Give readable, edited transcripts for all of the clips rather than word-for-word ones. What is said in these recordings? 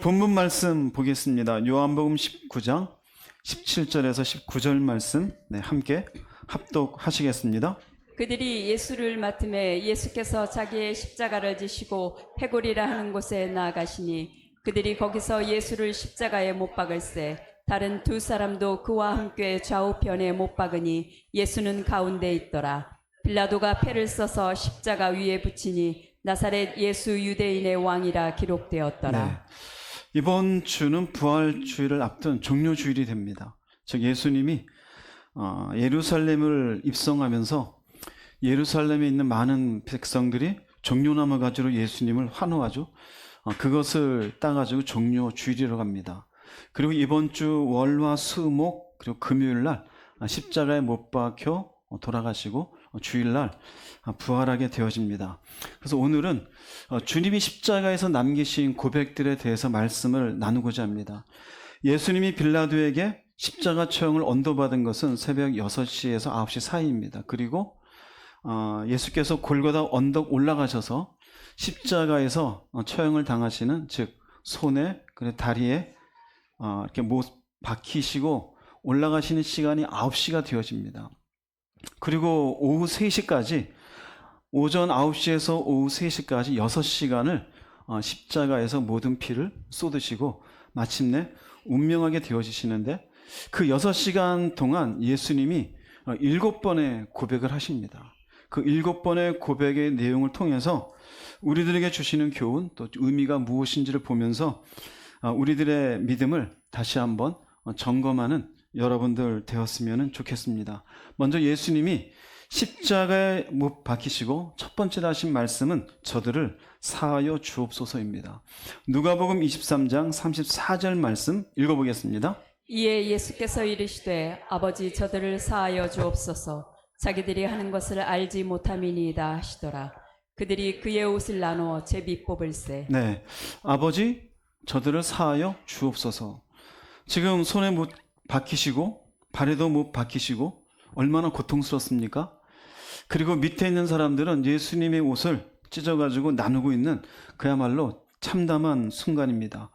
본문 말씀 보겠습니다. 요한복음 19장 17절에서 19절 말씀 함께 합독하시겠습니다. 그들이 예수를 맡음에 예수께서 자기의 십자가를 지시고 회골이라 하는 곳에 나아가시니 그들이 거기서 예수를 십자가에 못 박을새 다른 두 사람도 그와 함께 좌우편에 못 박으니 예수는 가운데 있더라. 빌라도가 패를 써서 십자가 위에 붙이니 나사렛 예수 유대인의 왕이라 기록되었더라. 네. 이번 주는 부활주일을 앞둔 종료주일이 됩니다. 즉 예수님이 예루살렘을 입성하면서 예루살렘에 있는 많은 백성들이 종려나무 가지로 예수님을 환호하죠. 그것을 따가지고 종료주일이라고 합니다. 그리고 이번 주 월화 수목 그리고 금요일 날 십자가에 못 박혀 돌아가시고 주일날 부활하게 되어집니다. 그래서 오늘은 주님이 십자가에서 남기신 고백들에 대해서 말씀을 나누고자 합니다. 예수님이 빌라도에게 십자가 처형을 언도받은 것은 새벽 6시에서 9시 사이입니다. 그리고 예수께서 골고다 언덕 올라가셔서 십자가에서 처형을 당하시는, 즉 손에 그리고 다리에 이렇게 못 박히시고 올라가시는 시간이 9시가 되어집니다. 그리고 오후 3시까지, 오전 9시에서 오후 3시까지 6시간을 십자가에서 모든 피를 쏟으시고 마침내 운명하게 되어지시는데, 그 6시간 동안 예수님이 7번의 고백을 하십니다. 그 7번의 고백의 내용을 통해서 우리들에게 주시는 교훈, 또 의미가 무엇인지를 보면서 우리들의 믿음을 다시 한번 점검하는 여러분들 되었으면 좋겠습니다. 먼저 예수님이 십자가에 못 박히시고 첫 번째로 하신 말씀은 저들을 사하여 주옵소서입니다. 누가복음 23장 34절 말씀 읽어보겠습니다. 이에 예수께서 이르시되 아버지 저들을 사하여 주옵소서 자기들이 하는 것을 알지 못함이니이다 하시더라. 그들이 그의 옷을 나누어 제비 뽑을세. 네, 아버지 저들을 사하여 주옵소서. 지금 손에 못 박히시고 발에도 못 박히시고 얼마나 고통스럽습니까? 그리고 밑에 있는 사람들은 예수님의 옷을 찢어가지고 나누고 있는 그야말로 참담한 순간입니다.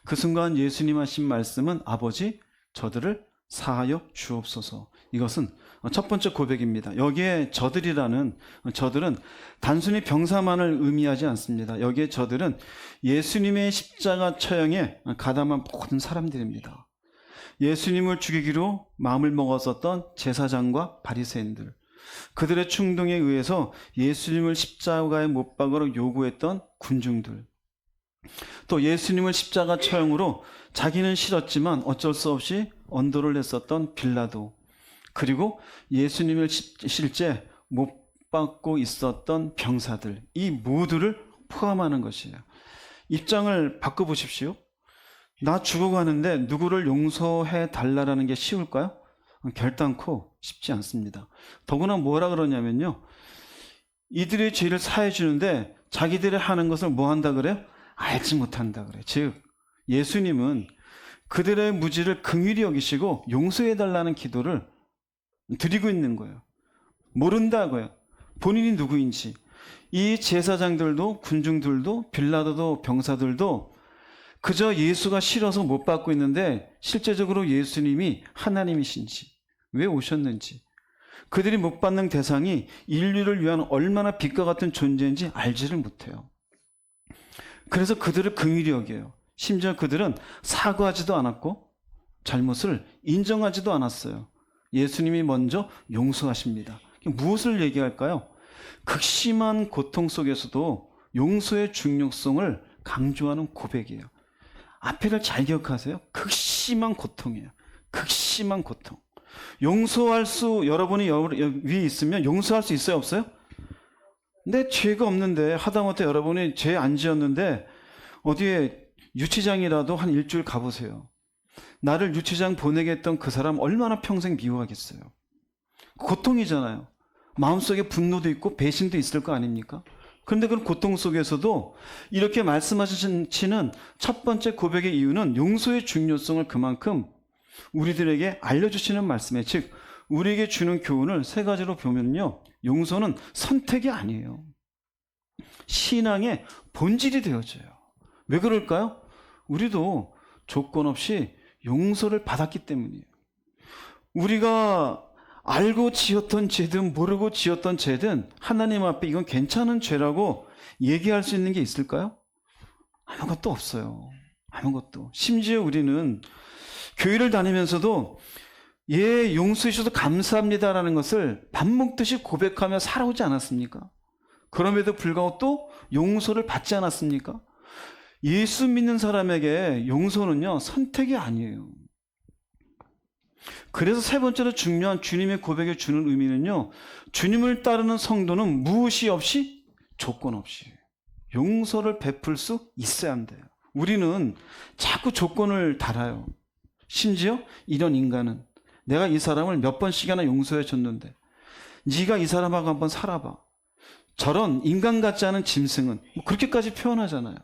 그 순간 예수님 하신 말씀은 아버지 저들을 사하여 주옵소서. 이것은 첫 번째 고백입니다. 여기에 저들은 단순히 병사만을 의미하지 않습니다. 여기에 저들은 예수님의 십자가 처형에 가담한 모든 사람들입니다. 예수님을 죽이기로 마음을 먹었었던 제사장과 바리새인들, 그들의 충동에 의해서 예수님을 십자가에 못 박으러 요구했던 군중들, 또 예수님을 십자가 처형으로 자기는 싫었지만 어쩔 수 없이 언도를 냈었던 빌라도, 그리고 예수님을 실제 못 박고 있었던 병사들, 이 모두를 포함하는 것이에요. 입장을 바꿔보십시오. 나 죽어가는데 누구를 용서해 달라라는 게 쉬울까요? 결단코 쉽지 않습니다. 더구나 뭐라 그러냐면요, 이들의 죄를 사해 주는데 자기들이 하는 것을 뭐 한다 그래요? 알지 못한다 그래요. 즉 예수님은 그들의 무지를 긍휼히 여기시고 용서해 달라는 기도를 드리고 있는 거예요. 모른다고요. 본인이 누구인지. 이 제사장들도 군중들도 빌라도도 병사들도 그저 예수가 싫어서 못 받고 있는데 실제적으로 예수님이 하나님이신지, 왜 오셨는지, 그들이 못 받는 대상이 인류를 위한 얼마나 빛과 같은 존재인지 알지를 못해요. 그래서 그들을 긍휼히 여겨요. 심지어 그들은 사과하지도 않았고 잘못을 인정하지도 않았어요. 예수님이 먼저 용서하십니다. 무엇을 얘기할까요? 극심한 고통 속에서도 용서의 중요성을 강조하는 고백이에요. 앞에를 잘 기억하세요. 극심한 고통이에요. 극심한 고통. 용서할 수, 여러분이 위에 있으면 용서할 수 있어요, 없어요? 내 죄가 없는데, 하다못해 여러분이 죄 안 지었는데 어디에 유치장이라도 한 일주일 가보세요. 나를 유치장 보내게 했던 그 사람 얼마나 평생 미워하겠어요. 고통이잖아요. 마음속에 분노도 있고 배신도 있을 거 아닙니까? 그런데 그 고통 속에서도 이렇게 말씀하시는 첫 번째 고백의 이유는 용서의 중요성을 그만큼 우리들에게 알려주시는 말씀이에요. 즉 우리에게 주는 교훈을 세 가지로 보면요, 용서는 선택이 아니에요. 신앙의 본질이 되어져요. 왜 그럴까요? 우리도 조건 없이 용서를 받았기 때문이에요. 우리가 알고 지었던 죄든 모르고 지었던 죄든 하나님 앞에 이건 괜찮은 죄라고 얘기할 수 있는 게 있을까요? 아무것도 없어요. 아무것도. 심지어 우리는 교회를 다니면서도 예, 용서해 주셔서 감사합니다라는 것을 밥 먹듯이 고백하며 살아오지 않았습니까? 그럼에도 불구하고 또 용서를 받지 않았습니까? 예수 믿는 사람에게 용서는요, 선택이 아니에요. 그래서 세 번째로 중요한 주님의 고백에 주는 의미는요, 주님을 따르는 성도는 무엇이 없이 조건 없이 용서를 베풀 수 있어야 한대요. 우리는 자꾸 조건을 달아요. 심지어 이런 인간은 내가 이 사람을 몇 번씩이나 용서해 줬는데 네가 이 사람하고 한번 살아봐. 저런 인간 같지 않은 짐승은 뭐 그렇게까지 표현하잖아요.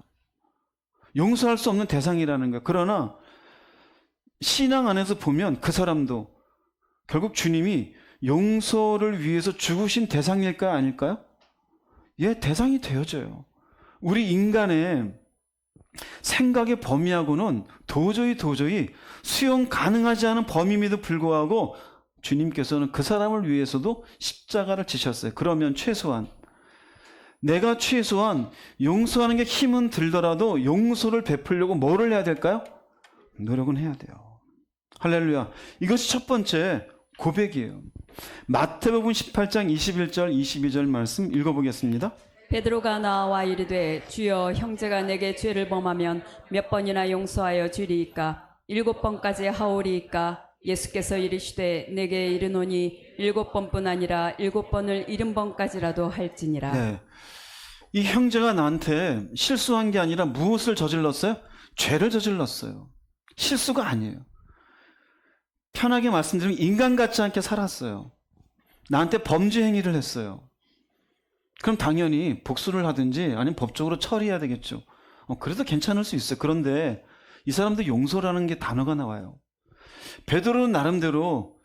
용서할 수 없는 대상이라는 거예요. 그러나 신앙 안에서 보면 그 사람도 결국 주님이 용서를 위해서 죽으신 대상일까요? 아닐까요? 예, 대상이 되어져요. 우리 인간의 생각의 범위하고는 도저히 수용 가능하지 않은 범위임에도 불구하고 주님께서는 그 사람을 위해서도 십자가를 지셨어요. 그러면 내가 최소한 용서하는 게 힘은 들더라도 용서를 베풀려고 뭐를 해야 될까요? 노력은 해야 돼요. 할렐루야. 이것이 첫 번째 고백이에요. 마태복음 18장 21절 22절 말씀 읽어보겠습니다. 베드로가 나와 이르되 주여 형제가 내게 죄를 범하면 몇 번이나 용서하여 주리이까 7번까지 하오리이까 예수께서 이르시되 내게 이르노니 7번뿐 아니라 7번을 70번까지라도 할지니라. 네. 이 형제가 나한테 실수한 게 아니라 무엇을 저질렀어요? 죄를 저질렀어요. 실수가 아니에요. 편하게 말씀드리면 인간 같지 않게 살았어요. 나한테 범죄 행위를 했어요. 그럼 당연히 복수를 하든지 아니면 법적으로 처리해야 되겠죠. 그래도 괜찮을 수 있어요. 그런데 이 사람도 용서라는 게 단어가 나와요. 베드로는 나름대로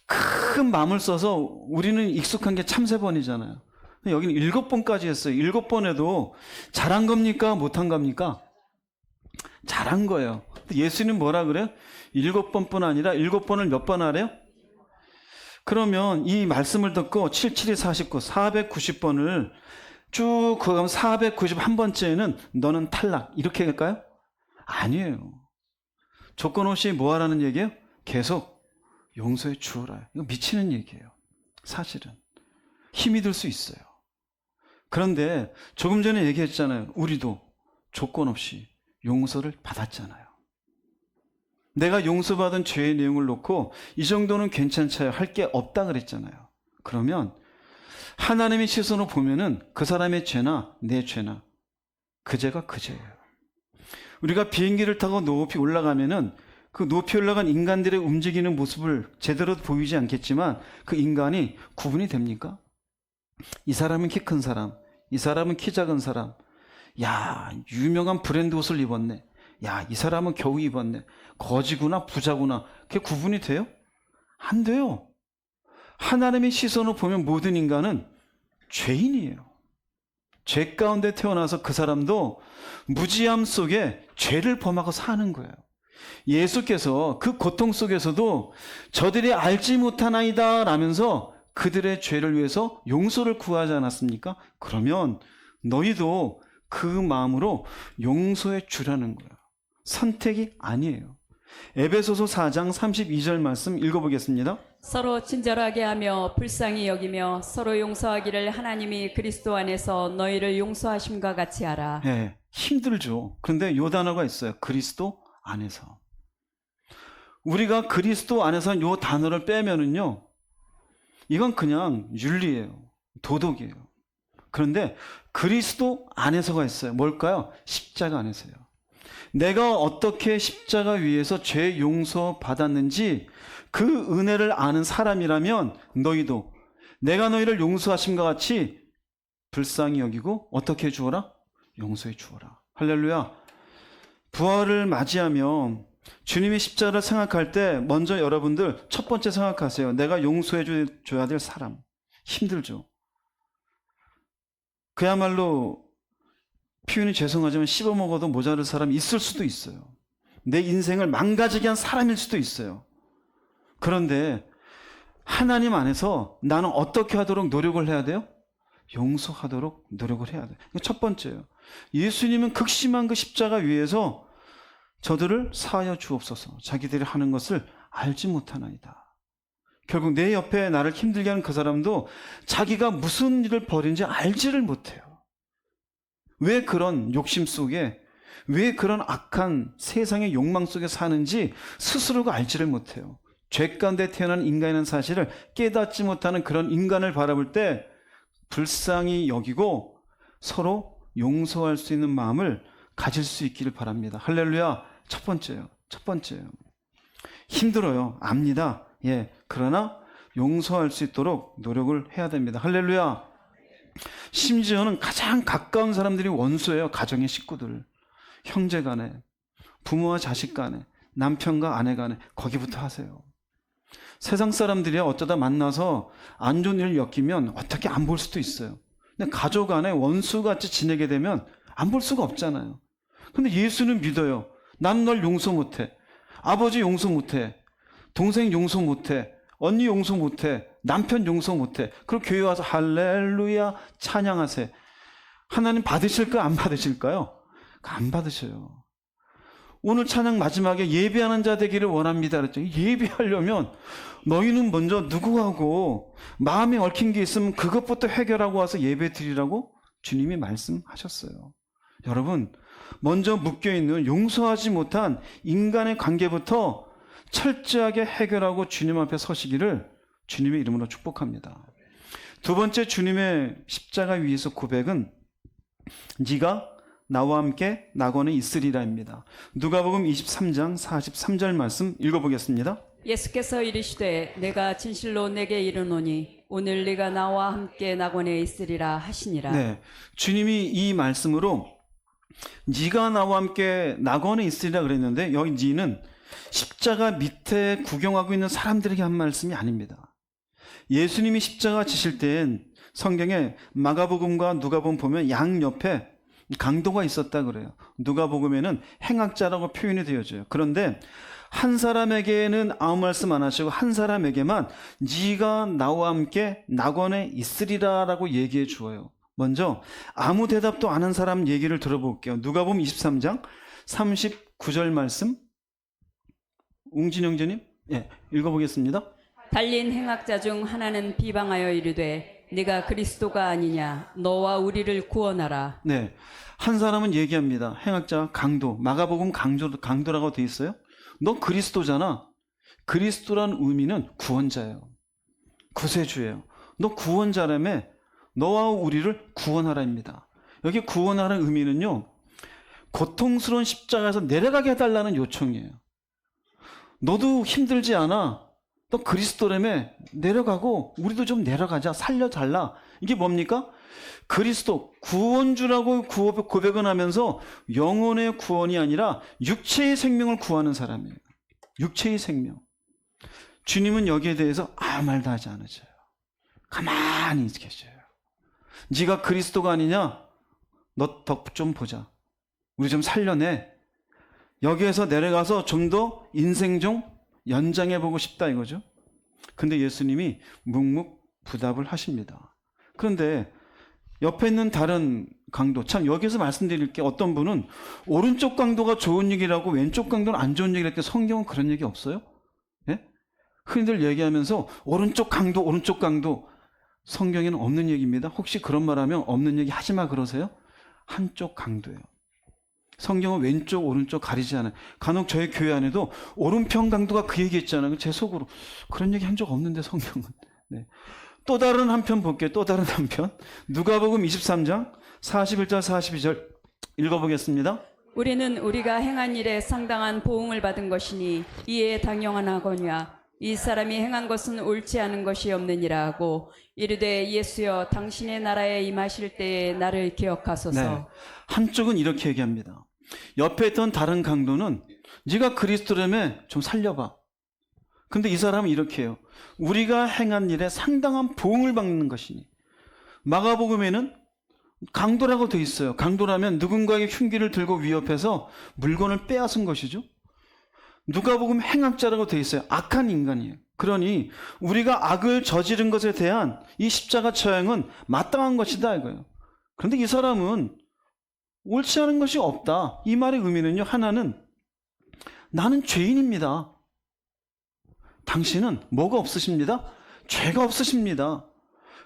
큰 마음을 써서 우리는 익숙한 게 참 3번이잖아요. 여기는 7번까지 했어요. 7번에도 잘한 겁니까? 못한 겁니까? 잘한 거예요. 예수님 뭐라 그래요? 7번뿐 아니라 7번을 몇 번 하래요? 그러면 이 말씀을 듣고 77이 49, 490번을 쭉 가면 491번째에는 너는 탈락 이렇게 할까요? 아니에요. 조건 없이 뭐 하라는 얘기예요? 계속 용서해 주어라. 이거 미치는 얘기예요. 사실은. 힘이 들 수 있어요. 그런데 조금 전에 얘기했잖아요. 우리도 조건 없이 용서를 받았잖아요. 내가 용서받은 죄의 내용을 놓고 이 정도는 괜찮아요. 할 게 없다 그랬잖아요. 그러면 하나님의 시선으로 보면은 그 사람의 죄나 내 죄나 그 죄가 그 죄예요. 우리가 비행기를 타고 높이 올라가면은 그 높이 올라간 인간들의 움직이는 모습을 제대로 보이지 않겠지만 그 인간이 구분이 됩니까? 이 사람은 키 큰 사람, 이 사람은 키 작은 사람. 야, 유명한 브랜드 옷을 입었네. 야, 이 사람은 겨우 입었네. 거지구나 부자구나. 그게 구분이 돼요? 안 돼요. 하나님의 시선으로 보면 모든 인간은 죄인이에요. 죄 가운데 태어나서 그 사람도 무지함 속에 죄를 범하고 사는 거예요. 예수께서 그 고통 속에서도 저들이 알지 못하나이다 라면서 그들의 죄를 위해서 용서를 구하지 않았습니까? 그러면 너희도 그 마음으로 용서해 주라는 거예요. 선택이 아니에요. 에베소서 4장 32절 말씀 읽어보겠습니다. 서로 친절하게 하며 불쌍히 여기며 서로 용서하기를 하나님이 그리스도 안에서 너희를 용서하심과 같이 하라. 네, 힘들죠. 그런데 이 단어가 있어요. 그리스도 안에서. 우리가 그리스도 안에서 이 단어를 빼면은요, 이건 그냥 윤리예요. 도덕이에요. 그런데 그리스도 안에서가 있어요. 뭘까요? 십자가 안에서요. 내가 어떻게 십자가 위에서 죄 용서 받았는지 그 은혜를 아는 사람이라면 너희도 내가 너희를 용서하심과 같이 불쌍히 여기고 어떻게 해주어라? 용서해 주어라. 할렐루야. 부활을 맞이하며 주님의 십자가를 생각할 때 먼저 여러분들 첫 번째 생각하세요. 내가 용서해 줘야 될 사람. 힘들죠. 그야말로 표현이 죄송하지만 씹어먹어도 모자랄 사람이 있을 수도 있어요. 내 인생을 망가지게 한 사람일 수도 있어요. 그런데 하나님 안에서 나는 어떻게 하도록 노력을 해야 돼요? 용서하도록 노력을 해야 돼요. 첫 번째예요. 예수님은 극심한 그 십자가 위에서 저들을 사하여 주옵소서. 자기들이 하는 것을 알지 못하나이다. 결국 내 옆에 나를 힘들게 하는 그 사람도 자기가 무슨 일을 벌인지 알지를 못해요. 왜 그런 욕심 속에, 왜 그런 악한 세상의 욕망 속에 사는지 스스로가 알지를 못해요. 죄 가운데 태어난 인간이라는 사실을 깨닫지 못하는 그런 인간을 바라볼 때 불쌍히 여기고 서로 용서할 수 있는 마음을 가질 수 있기를 바랍니다. 할렐루야. 첫 번째예요. 힘들어요. 압니다. 예. 그러나 용서할 수 있도록 노력을 해야 됩니다. 할렐루야. 심지어는 가장 가까운 사람들이 원수예요. 가정의 식구들, 형제 간에, 부모와 자식 간에, 남편과 아내 간에. 거기부터 하세요. 세상 사람들이 어쩌다 만나서 안 좋은 일을 엮이면 어떻게 안 볼 수도 있어요. 근데 가족 안에 원수같이 지내게 되면 안 볼 수가 없잖아요. 근데 예수는 믿어요. 난 널 용서 못해. 아버지 용서 못해. 동생 용서 못해. 언니 용서 못해. 남편 용서 못해. 그리고 교회 와서 할렐루야 찬양하세요. 하나님 받으실까요? 안 받으실까요? 안 받으셔요. 오늘 찬양 마지막에 예배하는 자 되기를 원합니다 그랬죠. 예배하려면 너희는 먼저 누구하고 마음에 얽힌 게 있으면 그것부터 해결하고 와서 예배 드리라고 주님이 말씀하셨어요. 여러분, 먼저 묶여있는 용서하지 못한 인간의 관계부터 철저하게 해결하고 주님 앞에 서시기를 주님의 이름으로 축복합니다. 두 번째 주님의 십자가 위에서 고백은 네가 나와 함께 낙원에 있으리라입니다. 누가복음 23장 43절 말씀 읽어보겠습니다. 예수께서 이르시되 내가 진실로 내게 이르노니 오늘 네가 나와 함께 낙원에 있으리라 하시니라. 네, 주님이 이 말씀으로 네가 나와 함께 낙원에 있으리라 그랬는데 여기 네는 십자가 밑에 구경하고 있는 사람들에게 한 말씀이 아닙니다. 예수님이 십자가 지실 때엔 성경에 마가복음과 누가복음 보면 양옆에 강도가 있었다 그래요. 누가복음에는 행악자라고 표현이 되어져요. 그런데 한 사람에게는 아무 말씀 안 하시고 한 사람에게만 네가 나와 함께 낙원에 있으리라라고 얘기해 주어요. 먼저 아무 대답도 안 한 사람 얘기를 들어볼게요. 누가복음 23장 39절 말씀 웅진영재님 읽어보겠습니다. 달린 행악자 중 하나는 비방하여 이르되 네가 그리스도가 아니냐 너와 우리를 구원하라. 네, 한 사람은 얘기합니다. 행악자 강도, 마가복음 강도라고 돼 있어요. 너 그리스도잖아. 그리스도란 의미는 구원자예요. 구세주예요. 너 구원자라며 너와 우리를 구원하라입니다. 여기 구원하라는 의미는요, 고통스러운 십자가에서 내려가게 해달라는 요청이에요. 너도 힘들지 않아. 너 그리스도라며 내려가고 우리도 좀 내려가자. 살려달라. 이게 뭡니까? 그리스도 구원주라고 고백은 하면서 영혼의 구원이 아니라 육체의 생명을 구하는 사람이에요. 육체의 생명. 주님은 여기에 대해서 아무 말도 하지 않으셔요. 가만히 계셔요. 네가 그리스도가 아니냐? 너 덕 좀 보자. 우리 좀 살려내. 여기에서 내려가서 좀 더 인생 좀 연장해보고 싶다 이거죠. 근데 예수님이 묵묵부답을 하십니다. 그런데 옆에 있는 다른 강도, 참 여기서 말씀드릴 게 어떤 분은 오른쪽 강도가 좋은 얘기라고 왼쪽 강도는 안 좋은 얘기를 했는데 성경은 그런 얘기 없어요? 예? 흔히들 얘기하면서 오른쪽 강도 성경에는 없는 얘기입니다. 혹시 그런 말 하면 없는 얘기 하지 마 그러세요? 한쪽 강도예요. 성경은 왼쪽 오른쪽 가리지 않아요. 간혹 저희 교회 안에도 오른편 강도가 그 얘기 했잖아요. 제 속으로 그런 얘기 한 적 없는데 성경은. 네. 또 다른 한편 볼게요. 또 다른 한편. 누가복음 23장 41절 42절 읽어보겠습니다. 우리는 우리가 행한 일에 상당한 보응을 받은 것이니 이에 당연하거니와 이 사람이 행한 것은 옳지 않은 것이 없느니라 하고 이르되 예수여 당신의 나라에 임하실 때에 나를 기억하소서. 네. 한쪽은 이렇게 얘기합니다. 옆에 있던 다른 강도는 네가 그리스도라며 좀 살려봐. 근데 이 사람은 이렇게 해요. 우리가 행한 일에 상당한 보응을 받는 것이니. 마가복음에는 강도라고 돼 있어요. 강도라면 누군가에게 흉기를 들고 위협해서 물건을 빼앗은 것이죠. 누가복음 행악자라고 돼 있어요. 악한 인간이에요. 그러니 우리가 악을 저지른 것에 대한 이 십자가 처형은 마땅한 것이다 이거예요. 그런데 이 사람은 옳지 않은 것이 없다. 이 말의 의미는요. 하나는 나는 죄인입니다. 당신은 뭐가 없으십니다? 죄가 없으십니다.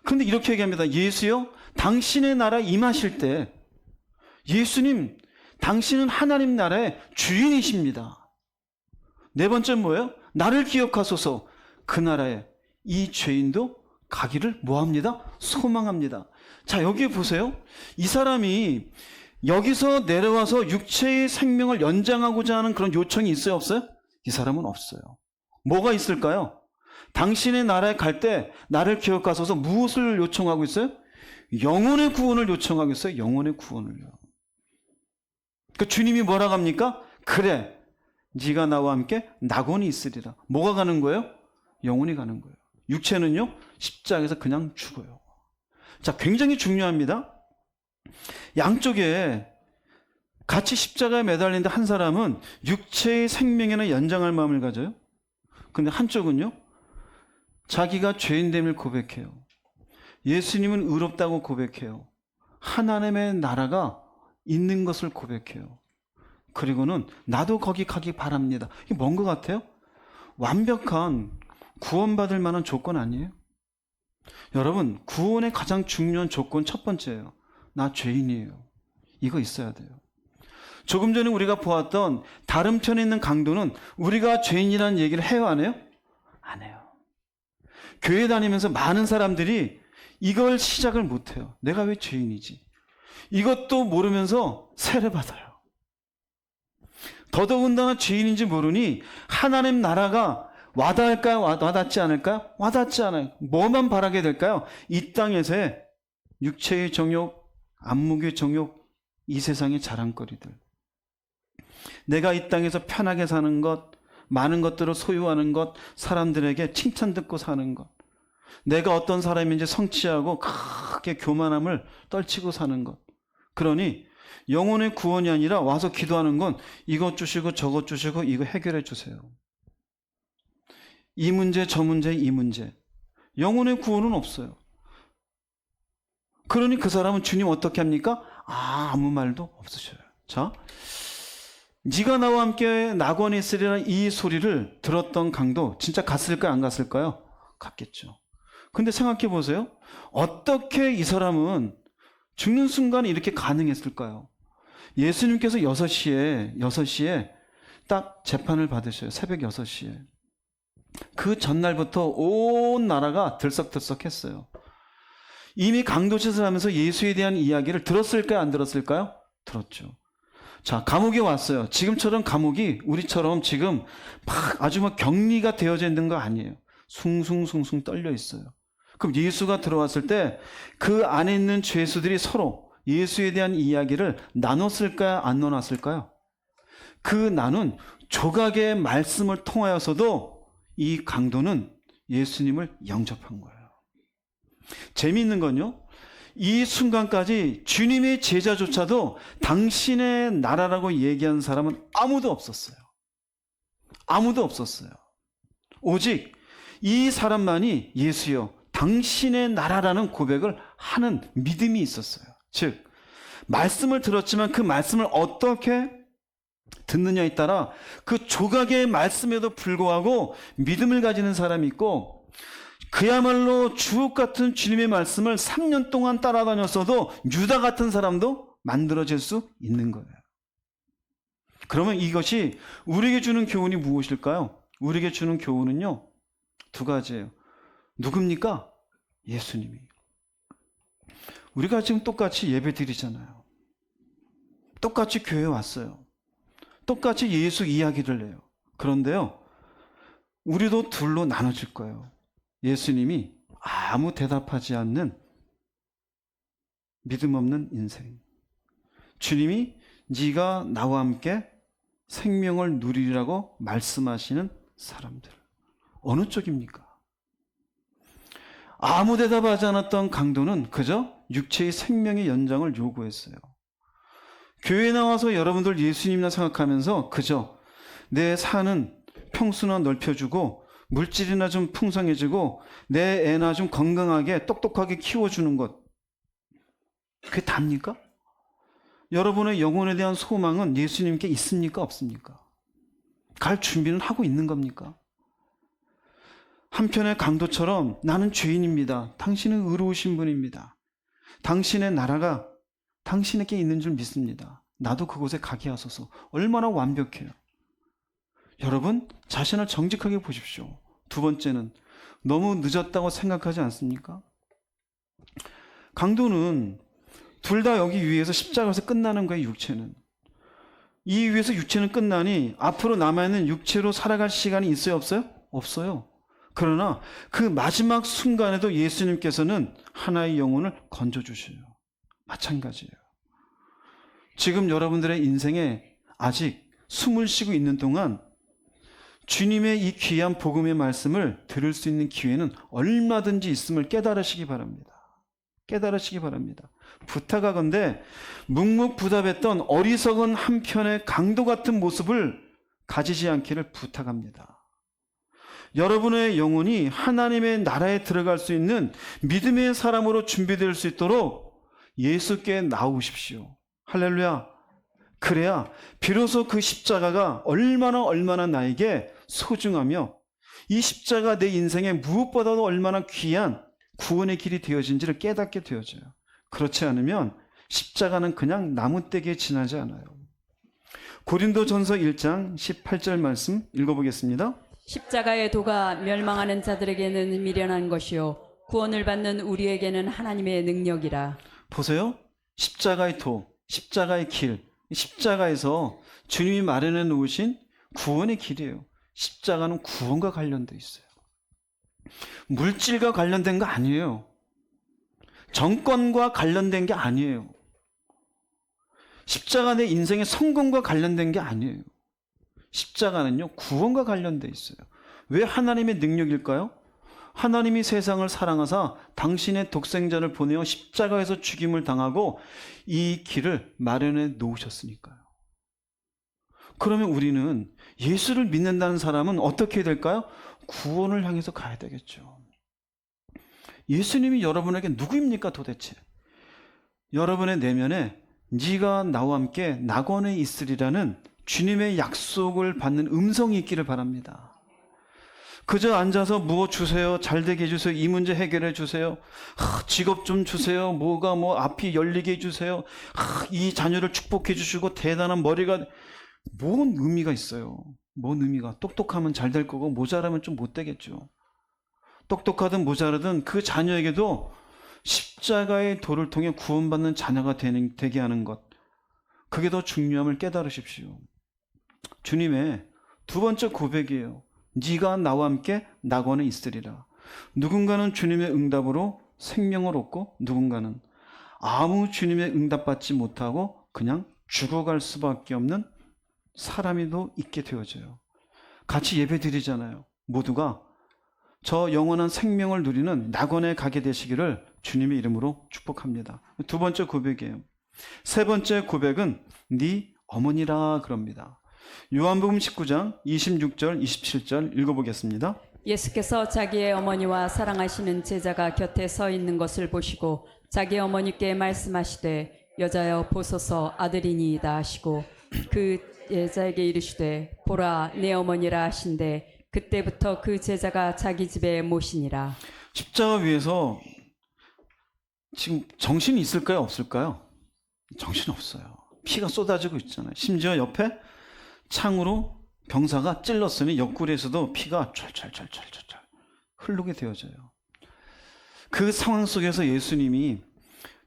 그런데 이렇게 얘기합니다. 예수요, 당신의 나라 임하실 때 예수님, 당신은 하나님 나라의 주인이십니다. 네 번째 뭐예요? 나를 기억하소서. 그 나라에 이 죄인도 가기를 뭐합니다? 소망합니다. 자, 여기 보세요. 이 사람이 여기서 내려와서 육체의 생명을 연장하고자 하는 그런 요청이 있어요, 없어요? 이 사람은 없어요. 뭐가 있을까요? 당신의 나라에 갈 때 나를 기억하소서 무엇을 요청하고 있어요? 영혼의 구원을 요청하고 있어요. 영혼의 구원을요. 그 주님이 뭐라고 합니까? 그래, 네가 나와 함께 낙원이 있으리라. 뭐가 가는 거예요? 영혼이 가는 거예요. 육체는요, 십자가에서 그냥 죽어요. 자, 굉장히 중요합니다. 양쪽에 같이 십자가에 매달리는데 한 사람은 육체의 생명에는 연장할 마음을 가져요. 근데 한쪽은요, 자기가 죄인됨을 고백해요. 예수님은 의롭다고 고백해요. 하나님의 나라가 있는 것을 고백해요. 그리고는 나도 거기 가기 바랍니다. 이게 뭔 것 같아요? 완벽한 구원받을 만한 조건 아니에요? 여러분, 구원의 가장 중요한 조건 첫 번째예요. 나 죄인이에요. 이거 있어야 돼요. 조금 전에 우리가 보았던 다른 편에 있는 강도는 우리가 죄인이라는 얘기를 해요, 안 해요? 안 해요. 교회 다니면서 많은 사람들이 이걸 시작을 못 해요. 내가 왜 죄인이지? 이것도 모르면서 세례받아요. 더더군다나 죄인인지 모르니 하나님 나라가 와닿을까요? 와닿지 않을까요? 와닿지 않아요. 뭐만 바라게 될까요? 이 땅에서의 육체의 정욕, 안목의 정욕, 이 세상의 자랑거리들. 내가 이 땅에서 편하게 사는 것, 많은 것들을 소유하는 것, 사람들에게 칭찬 듣고 사는 것, 내가 어떤 사람인지 성취하고 크게 교만함을 떨치고 사는 것. 그러니 영혼의 구원이 아니라 와서 기도하는 건 이것 주시고 저것 주시고 이거 해결해 주세요. 이 문제 저 문제 이 문제. 영혼의 구원은 없어요. 그러니 그 사람은 주님 어떻게 합니까? 아무 말도 없으셔요. 자, 네가 나와 함께 낙원에 있으리라 이 소리를 들었던 강도 진짜 갔을까요? 안 갔을까요? 갔겠죠. 근데 생각해 보세요. 어떻게 이 사람은 죽는 순간에 이렇게 가능했을까요? 예수님께서 6시에 딱 재판을 받으셔요. 새벽 6시에. 그 전날부터 온 나라가 들썩들썩했어요. 이미 강도짓을 하면서 예수에 대한 이야기를 들었을까요? 안 들었을까요? 들었죠. 자, 감옥에 왔어요. 지금처럼 감옥이 우리처럼 지금 막 아주 막 격리가 되어져 있는 거 아니에요. 숭숭숭숭 떨려 있어요. 그럼 예수가 들어왔을 때 그 안에 있는 죄수들이 서로 예수에 대한 이야기를 나눴을까요? 안 나눴을까요? 그 나눈 조각의 말씀을 통하여서도 이 강도는 예수님을 영접한 거예요. 재미있는 건요, 이 순간까지 주님의 제자조차도 당신의 나라라고 얘기한 사람은 아무도 없었어요. 아무도 없었어요. 오직 이 사람만이 예수여 당신의 나라라는 고백을 하는 믿음이 있었어요. 즉 말씀을 들었지만 그 말씀을 어떻게 듣느냐에 따라 그 조각의 말씀에도 불구하고 믿음을 가지는 사람이 있고, 그야말로 주옥 같은 주님의 말씀을 3년 동안 따라다녔어도 유다 같은 사람도 만들어질 수 있는 거예요. 그러면 이것이 우리에게 주는 교훈이 무엇일까요? 우리에게 주는 교훈은요, 두 가지예요. 누굽니까? 예수님이. 우리가 지금 똑같이 예배 드리잖아요. 똑같이 교회에 왔어요. 똑같이 예수 이야기를 해요. 그런데요, 우리도 둘로 나눠질 거예요. 예수님이 아무 대답하지 않는 믿음 없는 인생. 주님이 네가 나와 함께 생명을 누리라고 말씀하시는 사람들. 어느 쪽입니까? 아무 대답하지 않았던 강도는 그저 육체의 생명의 연장을 요구했어요. 교회에 나와서 여러분들 예수님이나 생각하면서 그저 내 사는 평수나 넓혀주고 물질이나 좀 풍성해지고 내 애나 좀 건강하게 똑똑하게 키워주는 것, 그게 답니까? 여러분의 영혼에 대한 소망은 예수님께 있습니까? 없습니까? 갈 준비는 하고 있는 겁니까? 한편의 강도처럼 나는 죄인입니다. 당신은 의로우신 분입니다. 당신의 나라가 당신에게 있는 줄 믿습니다. 나도 그곳에 가게 하소서. 얼마나 완벽해요. 여러분, 자신을 정직하게 보십시오. 두 번째는 너무 늦었다고 생각하지 않습니까? 강도는 둘 다 여기 위에서 십자가에서 끝나는 거예요. 육체는. 이 위에서 육체는 끝나니 앞으로 남아있는 육체로 살아갈 시간이 있어요? 없어요? 없어요. 그러나 그 마지막 순간에도 예수님께서는 하나의 영혼을 건져주셔요. 마찬가지예요. 지금 여러분들의 인생에 아직 숨을 쉬고 있는 동안 주님의 이 귀한 복음의 말씀을 들을 수 있는 기회는 얼마든지 있음을 깨달으시기 바랍니다. 깨달으시기 바랍니다. 부탁하건대 묵묵부답했던 어리석은 한편의 강도 같은 모습을 가지지 않기를 부탁합니다. 여러분의 영혼이 하나님의 나라에 들어갈 수 있는 믿음의 사람으로 준비될 수 있도록 예수께 나오십시오. 할렐루야. 그래야 비로소 그 십자가가 얼마나 나에게 소중하며 이 십자가 내 인생에 무엇보다도 얼마나 귀한 구원의 길이 되어진지를 깨닫게 되어져요. 그렇지 않으면 십자가는 그냥 나무떼기에 지나지 않아요. 고린도전서 1장 18절 말씀 읽어보겠습니다. 십자가의 도가 멸망하는 자들에게는 미련한 것이요 구원을 받는 우리에게는 하나님의 능력이라. 보세요. 십자가의 도, 십자가의 길, 십자가에서 주님이 마련해 놓으신 구원의 길이에요. 십자가는 구원과 관련돼 있어요. 물질과 관련된 거 아니에요. 정권과 관련된 게 아니에요. 십자가 내 인생의 성공과 관련된 게 아니에요. 십자가는요, 구원과 관련돼 있어요. 왜 하나님의 능력일까요? 하나님이 세상을 사랑하사 당신의 독생자를 보내어 십자가에서 죽임을 당하고 이 길을 마련해 놓으셨으니까요. 그러면 우리는 예수를 믿는다는 사람은 어떻게 될까요? 구원을 향해서 가야 되겠죠. 예수님이 여러분에게 누구입니까 도대체? 여러분의 내면에 네가 나와 함께 낙원에 있으리라는 주님의 약속을 받는 음성이 있기를 바랍니다. 그저 앉아서 뭐 주세요, 잘 되게 해주세요, 이 문제 해결해 주세요, 직업 좀 주세요, 뭐가 앞이 열리게 해주세요, 이 자녀를 축복해 주시고 대단한 머리가, 뭔 의미가 있어요? 뭔 의미가? 똑똑하면 잘 될 거고 모자라면 좀 못 되겠죠. 똑똑하든 모자라든 그 자녀에게도 십자가의 도를 통해 구원받는 자녀가 되게 하는 것, 그게 더 중요함을 깨달으십시오. 주님의 두 번째 고백이에요. 네가 나와 함께 낙원에 있으리라. 누군가는 주님의 응답으로 생명을 얻고 누군가는 아무 주님의 응답받지 못하고 그냥 죽어갈 수밖에 없는 사람이도 있게 되어져요. 같이 예배 드리잖아요. 모두가 저 영원한 생명을 누리는 낙원에 가게 되시기를 주님의 이름으로 축복합니다. 두 번째 고백이에요. 세 번째 고백은 네 어머니라 그럽니다. 요한복음 19장 26절 27절 읽어보겠습니다. 예수께서 자기의 어머니와 사랑하시는 제자가 곁에 서 있는 것을 보시고 자기 어머니께 말씀하시되 여자여 보소서 아들이니이다 하시고 그 제자에게 이르시되 보라 내 어머니라 하신대 그때부터 그 제자가 자기 집에 모시니라. 십자가 위에서 지금 정신이 있을까요? 없을까요? 정신 없어요. 피가 쏟아지고 있잖아요. 심지어 옆에 창으로 병사가 찔렀으니 옆구리에서도 피가 철철철 흐르게 되어져요. 그 상황 속에서 예수님이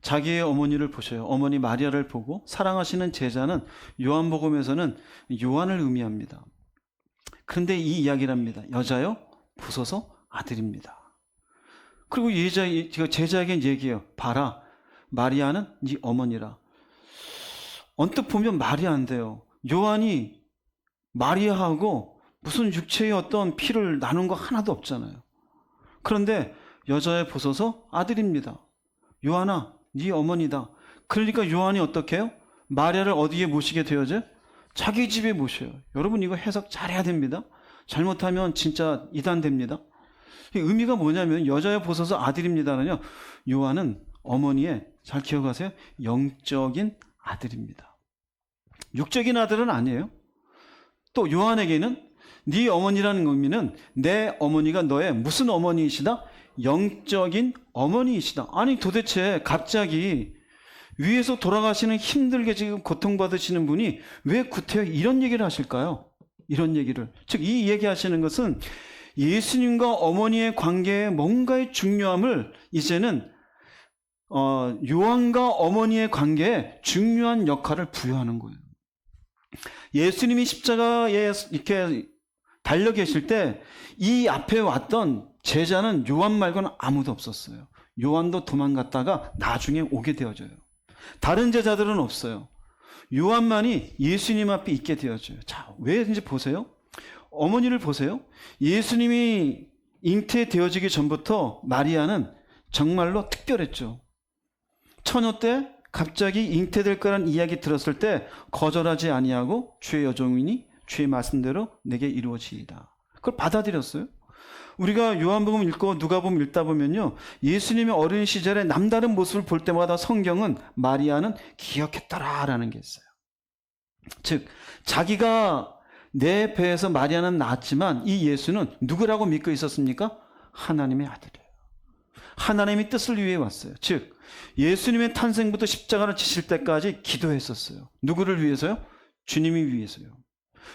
자기의 어머니를 보셔요. 어머니 마리아를 보고 사랑하시는 제자는 요한복음에서는 요한을 의미합니다. 그런데 이 이야기를 합니다. 여자요 보소서 아들입니다. 그리고 제자에게 얘기해요. 봐라 마리아는 네 어머니라. 언뜻 보면 말이 안 돼요. 요한이 마리아하고 무슨 육체의 어떤 피를 나눈 거 하나도 없잖아요. 그런데 여자의 보소서 아들입니다. 요한아, 네 어머니다. 그러니까 요한이 어떻게 해요? 마리아를 어디에 모시게 되어져? 자기 집에 모셔요. 여러분 이거 해석 잘해야 됩니다. 잘못하면 진짜 이단됩니다. 의미가 뭐냐면 여자의 보소서 아들입니다는요. 요한은 어머니의, 잘 기억하세요, 영적인 아들입니다. 육적인 아들은 아니에요. 또 요한에게는 네 어머니라는 의미는 내 어머니가 너의 무슨 어머니이시다? 영적인 어머니이시다. 아니 도대체 갑자기 위에서 돌아가시는 힘들게 지금 고통받으시는 분이 왜 구태여 이런 얘기를 하실까요? 이런 얘기를. 즉 이 얘기하시는 것은 예수님과 어머니의 관계의 뭔가의 중요함을 이제는 요한과 어머니의 관계에 중요한 역할을 부여하는 거예요. 예수님이 십자가에 이렇게 달려 계실 때 이 앞에 왔던 제자는 요한 말고는 아무도 없었어요. 요한도 도망갔다가 나중에 오게 되어져요. 다른 제자들은 없어요. 요한만이 예수님 앞에 있게 되어져요. 자, 왜인지 보세요. 어머니를 보세요. 예수님이 잉태되어지기 전부터 마리아는 정말로 특별했죠. 처녀 때 갑자기 잉태될 거란 이야기 들었을 때 거절하지 아니하고 주의 여종이니 주의 말씀대로 내게 이루어지이다. 그걸 받아들였어요. 우리가 요한복음 읽고 누가복음 읽다 보면요, 예수님의 어린 시절의 남다른 모습을 볼 때마다 성경은 마리아는 기억했더라라는 게 있어요. 즉 자기가 내 배에서 마리아는 낳았지만 이 예수는 누구라고 믿고 있었습니까? 하나님의 아들이에요. 하나님의 뜻을 위해 왔어요. 즉 예수님의 탄생부터 십자가를 지실 때까지 기도했었어요. 누구를 위해서요? 주님이 위해서요.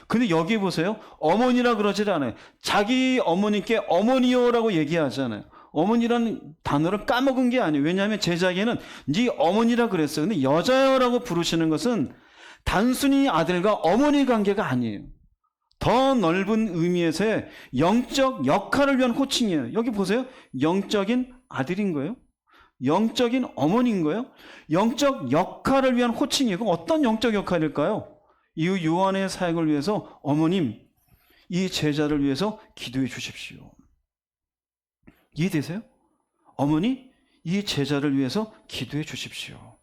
근데 여기 보세요. 어머니라 그러질 않아요. 자기 어머니께 어머니요라고 얘기하잖아요. 어머니라는 단어를 까먹은 게 아니에요. 왜냐하면 제자에게는 네 어머니라 그랬어요. 근데 여자여라고 부르시는 것은 단순히 아들과 어머니 관계가 아니에요. 더 넓은 의미에서의 영적 역할을 위한 호칭이에요. 여기 보세요. 영적인 아들인 거예요. 영적인 어머니인 거예요. 영적 역할을 위한 호칭이에요. 그럼 어떤 영적 역할일까요? 이후 요한의 사역을 위해서 어머님, 이 제자를 위해서 기도해 주십시오. 이해되세요? 어머니, 이 제자를 위해서 기도해 주십시오.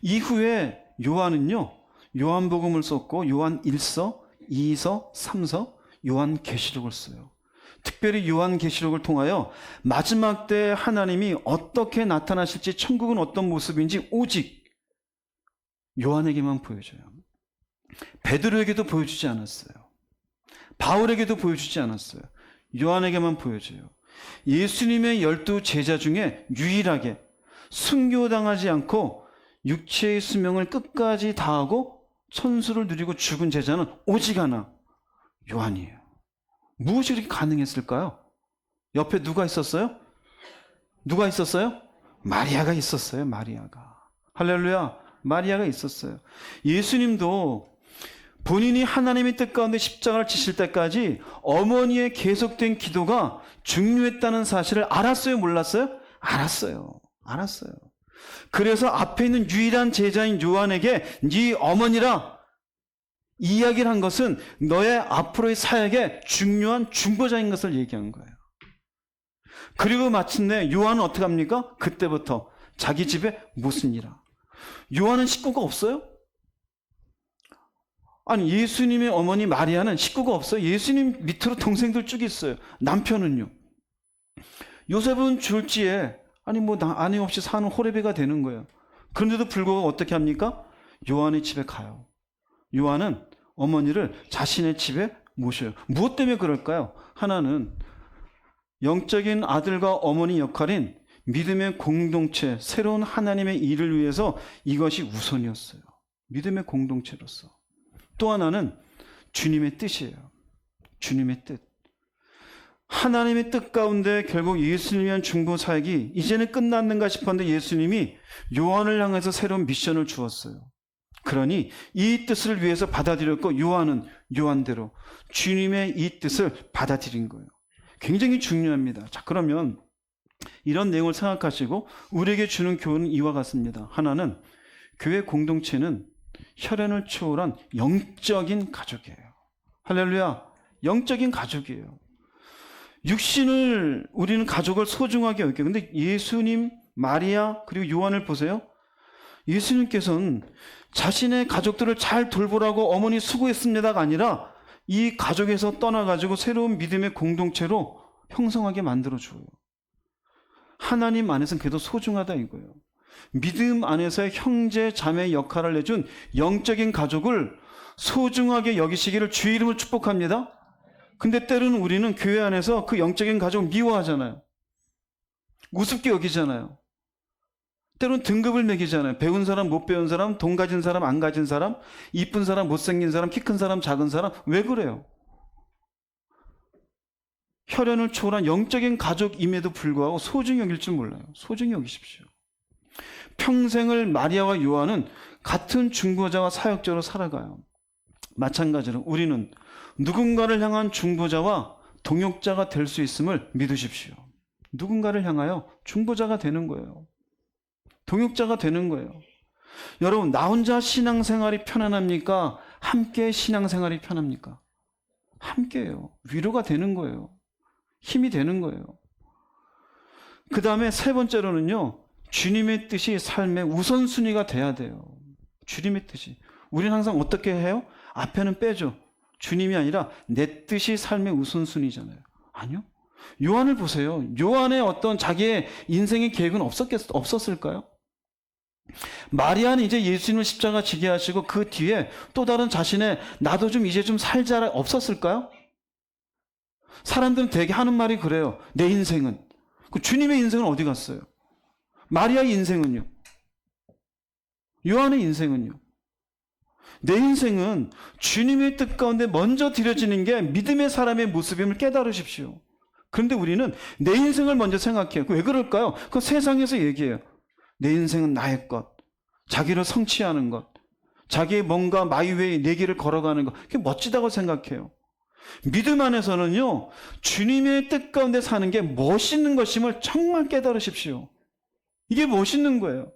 이후에 요한은요, 요한복음을 썼고 요한 1서, 2서, 3서, 요한 계시록을 써요. 특별히 요한 계시록을 통하여 마지막 때 하나님이 어떻게 나타나실지, 천국은 어떤 모습인지 오직 요한에게만 보여줘요. 베드로에게도 보여주지 않았어요. 바울에게도 보여주지 않았어요. 요한에게만 보여줘요. 예수님의 12 제자 중에 유일하게 순교당하지 않고 육체의 수명을 끝까지 다하고 천수를 누리고 죽은 제자는 오직 하나, 요한이에요. 무엇이 그렇게 가능했을까요? 옆에 누가 있었어요? 누가 있었어요? 마리아가 있었어요. 마리아가. 할렐루야. 마리아가 있었어요. 예수님도 본인이 하나님의 뜻 가운데 십자가를 지실 때까지 어머니의 계속된 기도가 중요했다는 사실을 알았어요? 몰랐어요? 알았어요. 알았어요. 그래서 앞에 있는 유일한 제자인 요한에게 네 어머니라 이야기를 한 것은 너의 앞으로의 사역의 중요한 중보자인 것을 얘기한 거예요. 그리고 마침내 요한은 어떻게 합니까? 그때부터 자기 집에 모습니다. 요한은 식구가 없어요? 아니 예수님의 어머니 마리아는 식구가 없어요? 예수님 밑으로 동생들 쭉 있어요. 남편은요? 요셉은 졸지에 아내 없이 사는 호레비가 되는 거예요. 그런데도 불구하고 어떻게 합니까? 요한의 집에 가요. 요한은 어머니를 자신의 집에 모셔요. 무엇 때문에 그럴까요? 하나는 영적인 아들과 어머니 역할인 믿음의 공동체, 새로운 하나님의 일을 위해서 이것이 우선이었어요. 믿음의 공동체로서. 또 하나는 주님의 뜻이에요. 주님의 뜻. 하나님의 뜻 가운데 결국 예수님을 위한 중보 사역이 이제는 끝났는가 싶었는데 예수님이 요한을 향해서 새로운 미션을 주었어요. 그러니 이 뜻을 위해서 받아들였고 요한은 요한대로 주님의 이 뜻을 받아들인 거예요. 굉장히 중요합니다. 자, 그러면 이런 내용을 생각하시고 우리에게 주는 교훈은 이와 같습니다. 하나는 교회 공동체는 혈연을 초월한 영적인 가족이에요. 할렐루야. 영적인 가족이에요. 육신을 우리는 가족을 소중하게 여겨요. 근데 예수님, 마리아 그리고 요한을 보세요. 예수님께서는 자신의 가족들을 잘 돌보라고 어머니 수고했습니다가 아니라 이 가족에서 떠나가지고 새로운 믿음의 공동체로 형성하게 만들어줘요. 하나님 안에서는 그래도 소중하다 이거예요. 믿음 안에서의 형제, 자매 역할을 내준 영적인 가족을 소중하게 여기시기를 주의 이름으로 축복합니다. 근데 때로는 우리는 교회 안에서 그 영적인 가족을 미워하잖아요. 우습게 여기잖아요. 때로는 등급을 매기잖아요. 배운 사람, 못 배운 사람, 돈 가진 사람, 안 가진 사람, 이쁜 사람, 못생긴 사람, 키 큰 사람, 작은 사람. 왜 그래요? 혈연을 초월한 영적인 가족임에도 불구하고 소중히 여길 줄 몰라요. 소중히 여기십시오. 평생을 마리아와 요한은 같은 중보자와 사역자로 살아가요. 마찬가지로 우리는 누군가를 향한 중보자와 동역자가 될 수 있음을 믿으십시오. 누군가를 향하여 중보자가 되는 거예요. 동역자가 되는 거예요. 여러분, 나 혼자 신앙생활이 편안합니까? 함께 신앙생활이 편합니까? 함께예요. 위로가 되는 거예요. 힘이 되는 거예요. 그 다음에 세 번째로는요, 주님의 뜻이 삶의 우선순위가 돼야 돼요. 주님의 뜻이. 우리는 항상 어떻게 해요? 앞에는 빼죠. 주님이 아니라 내 뜻이 삶의 우선순위잖아요. 아니요. 요한을 보세요. 요한의 어떤 자기의 인생의 계획은 없었을까요? 마리아는 이제 예수님을 십자가 지게 하시고 그 뒤에 또 다른 자신의 나도 좀 이제 좀 살자 없었을까요? 사람들은 되게 하는 말이 그래요. 내 인생은. 그 주님의 인생은 어디 갔어요? 마리아의 인생은요? 요한의 인생은요? 내 인생은 주님의 뜻 가운데 먼저 드려지는 게 믿음의 사람의 모습임을 깨달으십시오. 그런데 우리는 내 인생을 먼저 생각해요. 왜 그럴까요? 그 세상에서 얘기해요. 내 인생은 나의 것, 자기를 성취하는 것, 자기의 뭔가 마이웨이 내 길을 걸어가는 것, 그게 멋지다고 생각해요. 믿음 안에서는요, 주님의 뜻 가운데 사는 게 멋있는 것임을 정말 깨달으십시오. 이게 멋있는 거예요.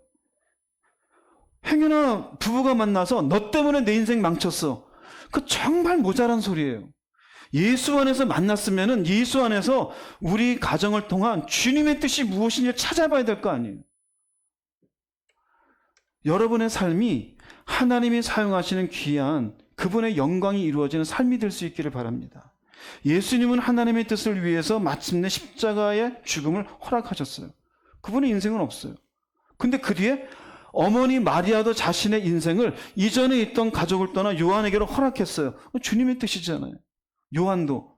행여나 부부가 만나서 너 때문에 내 인생 망쳤어. 그 정말 모자란 소리예요. 예수 안에서 만났으면은 예수 안에서 우리 가정을 통한 주님의 뜻이 무엇인지 찾아봐야 될 거 아니에요. 여러분의 삶이 하나님이 사용하시는 귀한 그분의 영광이 이루어지는 삶이 될 수 있기를 바랍니다. 예수님은 하나님의 뜻을 위해서 마침내 십자가의 죽음을 허락하셨어요. 그분의 인생은 없어요. 근데 그 뒤에 어머니 마리아도 자신의 인생을 이전에 있던 가족을 떠나 요한에게로 허락했어요. 주님의 뜻이잖아요. 요한도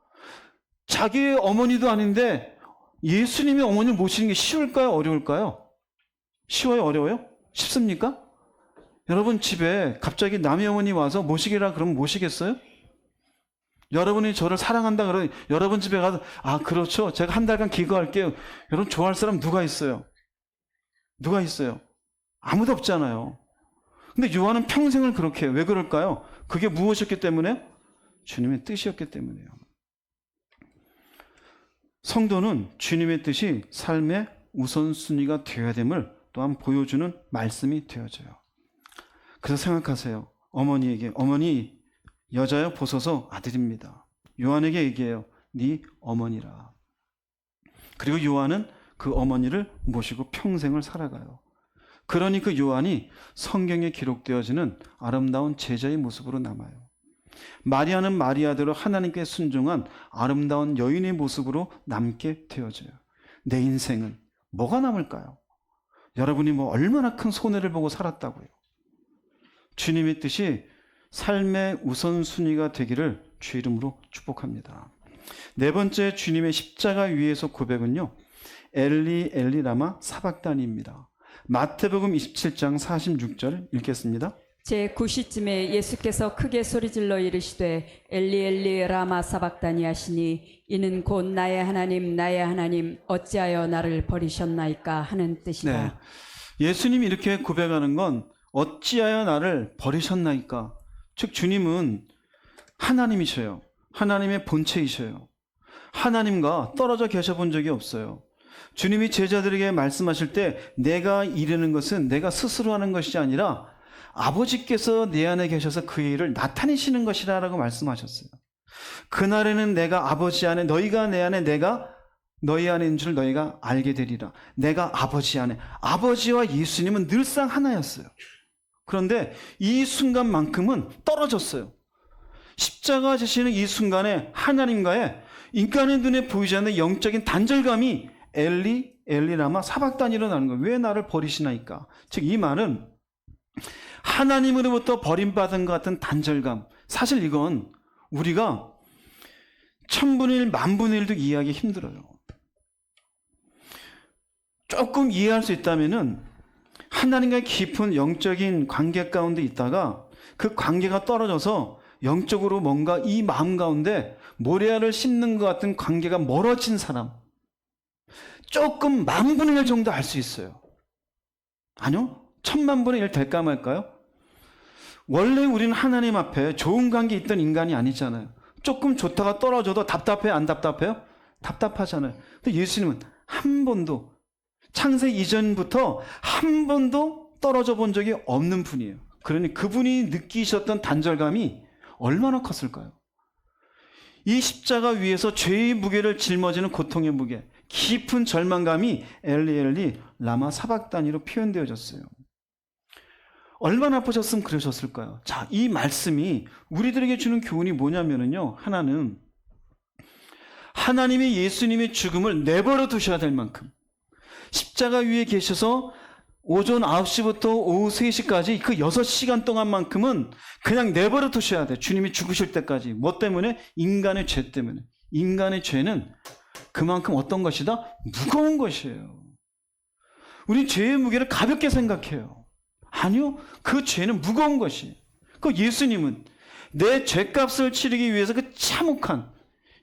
자기의 어머니도 아닌데 예수님의 어머니를 모시는 게 쉬울까요? 어려울까요? 쉬워요? 어려워요? 쉽습니까? 여러분 집에 갑자기 남의 어머니 와서 모시기라 그러면 모시겠어요? 여러분이 저를 사랑한다 그러니 여러분 집에 가서 아 그렇죠. 제가 한 달간 기거할게요. 여러분 좋아할 사람 누가 있어요? 누가 있어요? 아무도 없잖아요. 근데 요한은 평생을 그렇게 해요. 왜 그럴까요? 그게 무엇이었기 때문에? 주님의 뜻이었기 때문이에요. 성도는 주님의 뜻이 삶의 우선순위가 되어야 됨을 또한 보여주는 말씀이 되어져요. 그래서 생각하세요. 어머니에게 어머니 여자여 보소서 아들입니다. 요한에게 얘기해요. 네 어머니라. 그리고 요한은 그 어머니를 모시고 평생을 살아가요. 그러니 그 요한이 성경에 기록되어지는 아름다운 제자의 모습으로 남아요. 마리아는 마리아대로 하나님께 순종한 아름다운 여인의 모습으로 남게 되어져요. 내 인생은 뭐가 남을까요? 여러분이 뭐 얼마나 큰 손해를 보고 살았다고요. 주님의 뜻이 삶의 우선순위가 되기를 주 이름으로 축복합니다. 네 번째 주님의 십자가 위에서 고백은요. 엘리 엘리 라마 사박다니입니다. 마태복음 27장 46절 읽겠습니다. 제9시쯤에 예수께서 크게 소리질러 이르시되 엘리 엘리 라마 사박다니 하시니 이는 곧 나의 하나님 어찌하여 나를 버리셨나이까 하는 뜻이다. 네. 예수님이 이렇게 고백하는 건 어찌하여 나를 버리셨나이까. 즉 주님은 하나님이셔요. 하나님의 본체이셔요. 하나님과 떨어져 계셔 본 적이 없어요. 주님이 제자들에게 말씀하실 때 내가 이르는 것은 내가 스스로 하는 것이 아니라 아버지께서 내 안에 계셔서 그 일을 나타내시는 것이라고 말씀하셨어요. 그날에는 내가 아버지 안에, 너희가 내 안에, 내가 너희 안에 있는 줄 너희가 알게 되리라. 내가 아버지 안에. 아버지와 예수님은 늘상 하나였어요. 그런데 이 순간만큼은 떨어졌어요. 십자가 지시는 이 순간에 하나님과의 인간의 눈에 보이지 않는 영적인 단절감이 엘리 엘리 라마 사박단이로 나는 거예요. 왜 나를 버리시나이까? 즉 이 말은 하나님으로부터 버림받은 것 같은 단절감. 사실 이건 우리가 1000분의 1, 10,000분의 1도 이해하기 힘들어요. 조금 이해할 수 있다면은 하나님과의 깊은 영적인 관계 가운데 있다가 그 관계가 떨어져서 영적으로 뭔가 이 마음 가운데 모래알을 씹는 것 같은 관계가 멀어진 사람, 조금 10,000분의 1 정도 알 수 있어요. 아니요? 10,000,000분의 1 될까 말까요? 원래 우리는 하나님 앞에 좋은 관계 있던 인간이 아니잖아요. 조금 좋다가 떨어져도 답답해요? 안 답답해요? 답답하잖아요. 근데 예수님은 한 번도, 창세 이전부터 한 번도 떨어져 본 적이 없는 분이에요. 그러니 그분이 느끼셨던 단절감이 얼마나 컸을까요? 이 십자가 위에서 죄의 무게를 짊어지는 고통의 무게, 깊은 절망감이 엘리 엘리 라마 사박단이로 표현되어졌어요. 얼마나 아프셨으면 그러셨을까요? 자, 이 말씀이 우리들에게 주는 교훈이 뭐냐면요. 하나는 하나님이 예수님의 죽음을 내버려 두셔야 될 만큼, 십자가 위에 계셔서 오전 9시부터 오후 3시까지 그 6시간 동안만큼은 그냥 내버려 두셔야 돼. 주님이 죽으실 때까지. 뭐 때문에? 인간의 죄 때문에. 인간의 죄는 그만큼 어떤 것이다? 무거운 것이에요. 우린 죄의 무게를 가볍게 생각해요. 아니요. 그 죄는 무거운 것이에요. 그 예수님은 내 죄값을 치르기 위해서 그 참혹한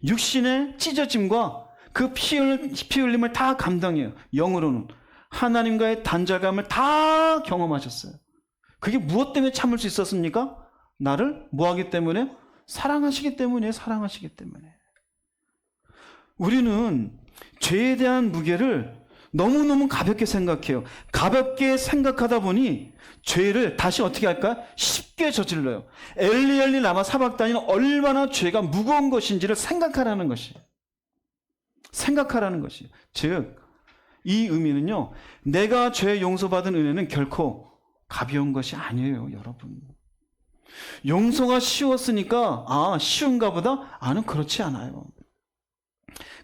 육신의 찢어짐과 그 피 흘림을 다 감당해요. 영으로는 하나님과의 단절감을 다 경험하셨어요. 그게 무엇 때문에 참을 수 있었습니까? 나를 뭐하기 때문에? 사랑하시기 때문에. 사랑하시기 때문에. 우리는 죄에 대한 무게를 너무너무 가볍게 생각해요. 가볍게 생각하다 보니 죄를 다시 어떻게 할까? 쉽게 저질러요. 엘리 엘리 라마 사박단이는 얼마나 죄가 무거운 것인지를 생각하라는 것이에요. 생각하라는 것이에요. 즉, 이 의미는요, 내가 죄 용서받은 은혜는 결코 가벼운 것이 아니에요, 여러분. 용서가 쉬웠으니까, 쉬운가 보다? 아는 그렇지 않아요.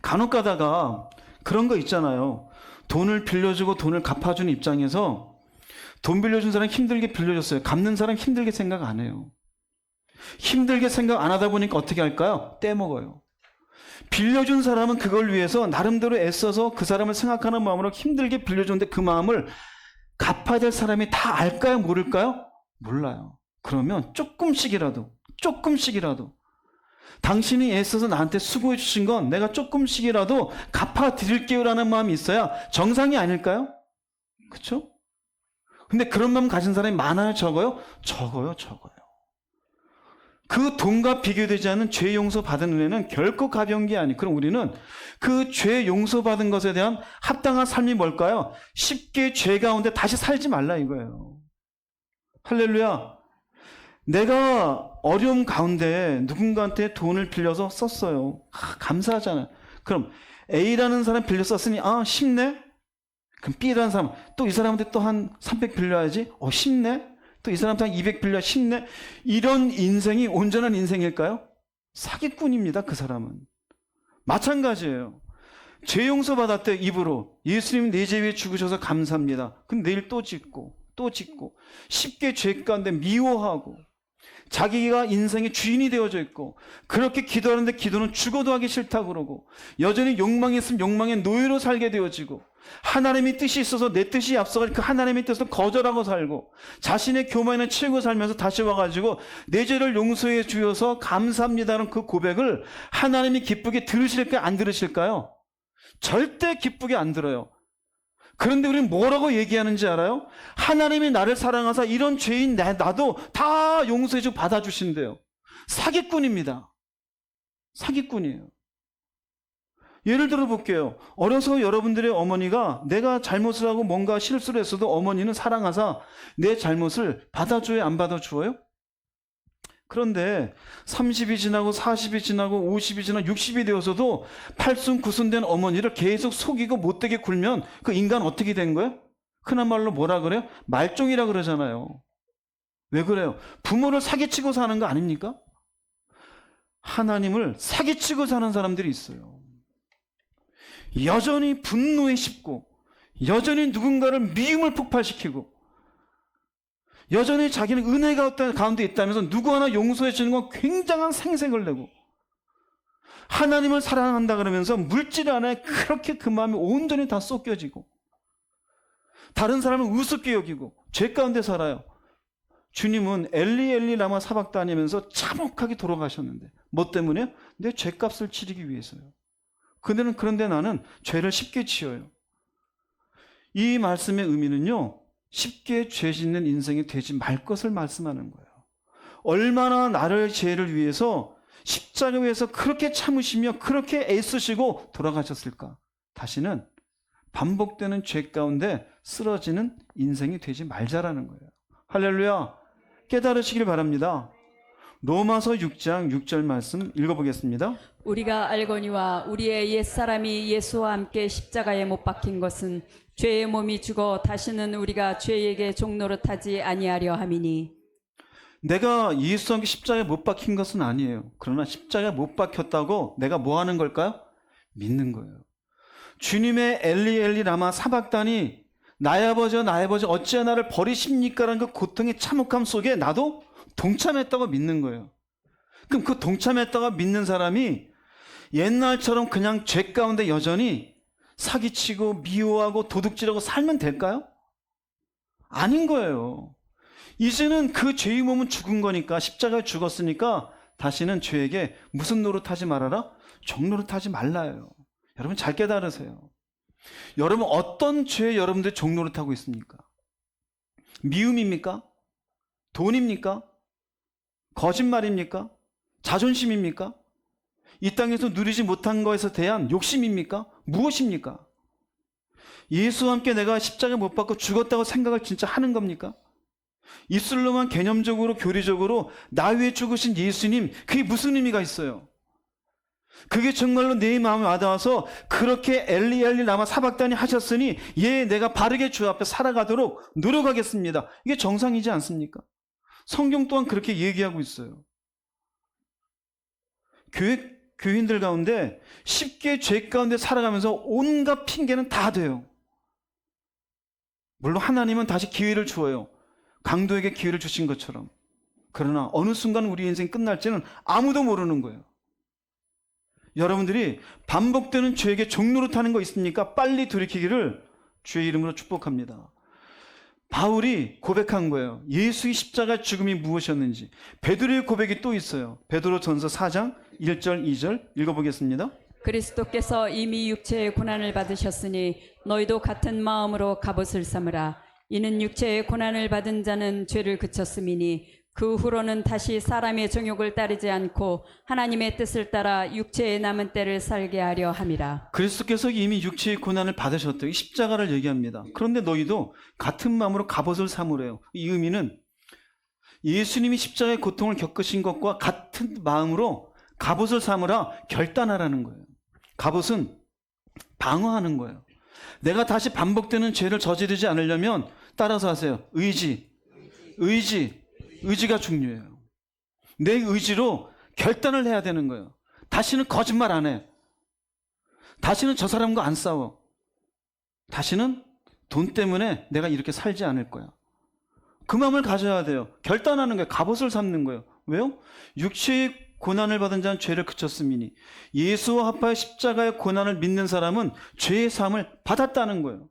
간혹 가다가 그런 거 있잖아요. 돈을 빌려주고 돈을 갚아주는 입장에서 돈 빌려준 사람 힘들게 빌려줬어요. 갚는 사람 힘들게 생각 안 해요. 힘들게 생각 안 하다 보니까 어떻게 할까요? 떼먹어요. 빌려준 사람은 그걸 위해서 나름대로 애써서 그 사람을 생각하는 마음으로 힘들게 빌려줬는데 그 마음을 갚아야 될 사람이 다 알까요? 모를까요? 몰라요. 그러면 조금씩이라도 당신이 애써서 나한테 수고해 주신 건 내가 조금씩이라도 갚아드릴게요라는 마음이 있어야 정상이 아닐까요? 그렇죠? 근데 그런 마음 가진 사람이 많아요? 적어요? 적어요. 그 돈과 비교되지 않는 죄 용서 받은 은혜는 결코 가벼운 게 아니에요. 그럼 우리는 그 죄 용서 받은 것에 대한 합당한 삶이 뭘까요? 쉽게 죄 가운데 다시 살지 말라 이거예요. 할렐루야. 내가 어려움 가운데 누군가한테 돈을 빌려서 썼어요. 감사하잖아요. 그럼 A라는 사람 빌려 썼으니 쉽네? 그럼 B라는 사람 또 이 사람한테 또 한 300 빌려야지. 쉽네? 또 이 사람한테 한 200 빌려 쉽네? 이런 인생이 온전한 인생일까요? 사기꾼입니다. 그 사람은. 마찬가지예요. 죄 용서 받았대 입으로. 예수님 내 죄 위에 죽으셔서 감사합니다. 근데 내일 또 짓고 쉽게 죄 가운데 미워하고 자기가 인생의 주인이 되어져 있고 그렇게 기도하는데 기도는 죽어도 하기 싫다고 그러고 여전히 욕망이 있으면 욕망의 노예로 살게 되어지고 하나님의 뜻이 있어서 내 뜻이 앞서가 그 하나님의 뜻을 거절하고 살고 자신의 교만에 치우고 살면서 다시 와가지고 내 죄를 용서해 주셔서 감사합니다라는 그 고백을 하나님이 기쁘게 들으실까요? 안 들으실까요? 절대 기쁘게 안 들어요. 그런데 우리는 뭐라고 얘기하는지 알아요? 하나님이 나를 사랑하사 이런 죄인 나도 다 용서해주고 받아주신대요. 사기꾼입니다. 사기꾼이에요. 예를 들어 볼게요. 어려서 여러분들의 어머니가 내가 잘못을 하고 뭔가 실수를 했어도 어머니는 사랑하사 내 잘못을 받아줘요? 안 받아주어요? 그런데 30이 지나고 40이 지나고 50이 지나고 60이 되어서도 8순 9순 된 어머니를 계속 속이고 못되게 굴면 그 인간 어떻게 된 거예요? 흔한 말로 뭐라 그래요? 말종이라 그러잖아요. 왜 그래요? 부모를 사기치고 사는 거 아닙니까? 하나님을 사기치고 사는 사람들이 있어요. 여전히 분노에 씹고 여전히 누군가를 미움을 폭발시키고 여전히 자기는 은혜가 어떤 가운데 있다면서 누구 하나 용서해 주는 건 굉장한 생색을 내고 하나님을 사랑한다 그러면서 물질 안에 그렇게 그 마음이 온전히 다 쏟겨지고 다른 사람을 우습게 여기고 죄 가운데 살아요. 주님은 엘리 엘리 라마 사박다니면서 참혹하게 돌아가셨는데 뭐 때문에요? 내 죄값을 치르기 위해서요. 그런데 나는 죄를 쉽게 지어요. 이 말씀의 의미는요, 쉽게 죄 짓는 인생이 되지 말 것을 말씀하는 거예요. 얼마나 나를 죄를 위해서 십자가 위에서 그렇게 참으시며 그렇게 애쓰시고 돌아가셨을까? 다시는 반복되는 죄 가운데 쓰러지는 인생이 되지 말자라는 거예요. 할렐루야. 깨달으시길 바랍니다. 로마서 6장 6절 말씀 읽어보겠습니다. 우리가 알거니와 우리의 옛사람이 예수와 함께 십자가에 못 박힌 것은 죄의 몸이 죽어 다시는 우리가 죄에게 종노릇하지 아니하려 함이니. 내가 예수와 함께 십자가에 못 박힌 것은 아니에요. 그러나 십자가에 못 박혔다고 내가 뭐 하는 걸까요? 믿는 거예요. 주님의 엘리 엘리 라마 사박다니 나의 아버지 어찌 나를 버리십니까? 라는 그 고통의 참혹함 속에 나도 동참했다고 믿는 거예요. 그럼 그 동참했다고 믿는 사람이 옛날처럼 그냥 죄 가운데 여전히 사기치고 미워하고 도둑질하고 살면 될까요? 아닌 거예요. 이제는 그 죄의 몸은 죽은 거니까 십자가에 죽었으니까 다시는 죄에게 무슨 노릇하지 말아라? 종노릇하지 말라요. 여러분 잘 깨달으세요. 여러분 어떤 죄에 여러분들 종노릇하고 있습니까? 미움입니까? 돈입니까? 거짓말입니까? 자존심입니까? 이 땅에서 누리지 못한 것에 대한 욕심입니까? 무엇입니까? 예수와 함께 내가 십자가에 못 박고 죽었다고 생각을 진짜 하는 겁니까? 입술로만 개념적으로 교리적으로 나 위에 죽으신 예수님, 그게 무슨 의미가 있어요? 그게 정말로 내 마음에 와닿아서 그렇게 엘리 엘리 라마 사박다니 하셨으니 내가 바르게 주 앞에 살아가도록 노력하겠습니다. 이게 정상이지 않습니까? 성경 또한 그렇게 얘기하고 있어요. 교인들 가운데 쉽게 죄 가운데 살아가면서 온갖 핑계는 다 돼요. 물론 하나님은 다시 기회를 주어요. 강도에게 기회를 주신 것처럼. 그러나 어느 순간 우리 인생이 끝날지는 아무도 모르는 거예요. 여러분들이 반복되는 죄에게 종노릇하는 거 있습니까? 빨리 돌이키기를 주의 이름으로 축복합니다. 바울이 고백한 거예요. 예수의 십자가 죽음이 무엇이었는지. 베드로의 고백이 또 있어요. 베드로전서 4장 1절 2절 읽어보겠습니다. 그리스도께서 이미 육체의 고난을 받으셨으니 너희도 같은 마음으로 갑옷을 삼으라. 이는 육체의 고난을 받은 자는 죄를 그쳤음이니 그 후로는 다시 사람의 정욕을 따르지 않고 하나님의 뜻을 따라 육체의 남은 때를 살게 하려 함이라. 그리스도께서 이미 육체의 고난을 받으셨대요. 십자가를 얘기합니다. 그런데 너희도 같은 마음으로 갑옷을 삼으래요. 이 의미는 예수님이 십자가의 고통을 겪으신 것과 같은 마음으로 갑옷을 삼으라 결단하라는 거예요. 갑옷은 방어하는 거예요. 내가 다시 반복되는 죄를 저지르지 않으려면 따라서 하세요. 의지가 중요해요. 내 의지로 결단을 해야 되는 거예요. 다시는 거짓말 안 해. 다시는 저 사람과 안 싸워. 다시는 돈 때문에 내가 이렇게 살지 않을 거야. 그 마음을 가져야 돼요. 결단하는 거예요. 갑옷을 삼는 거예요. 왜요? 육체의 고난을 받은 자는 죄를 그쳤음이니 예수와 합하여 십자가의 고난을 믿는 사람은 죄의 사함을 받았다는 거예요.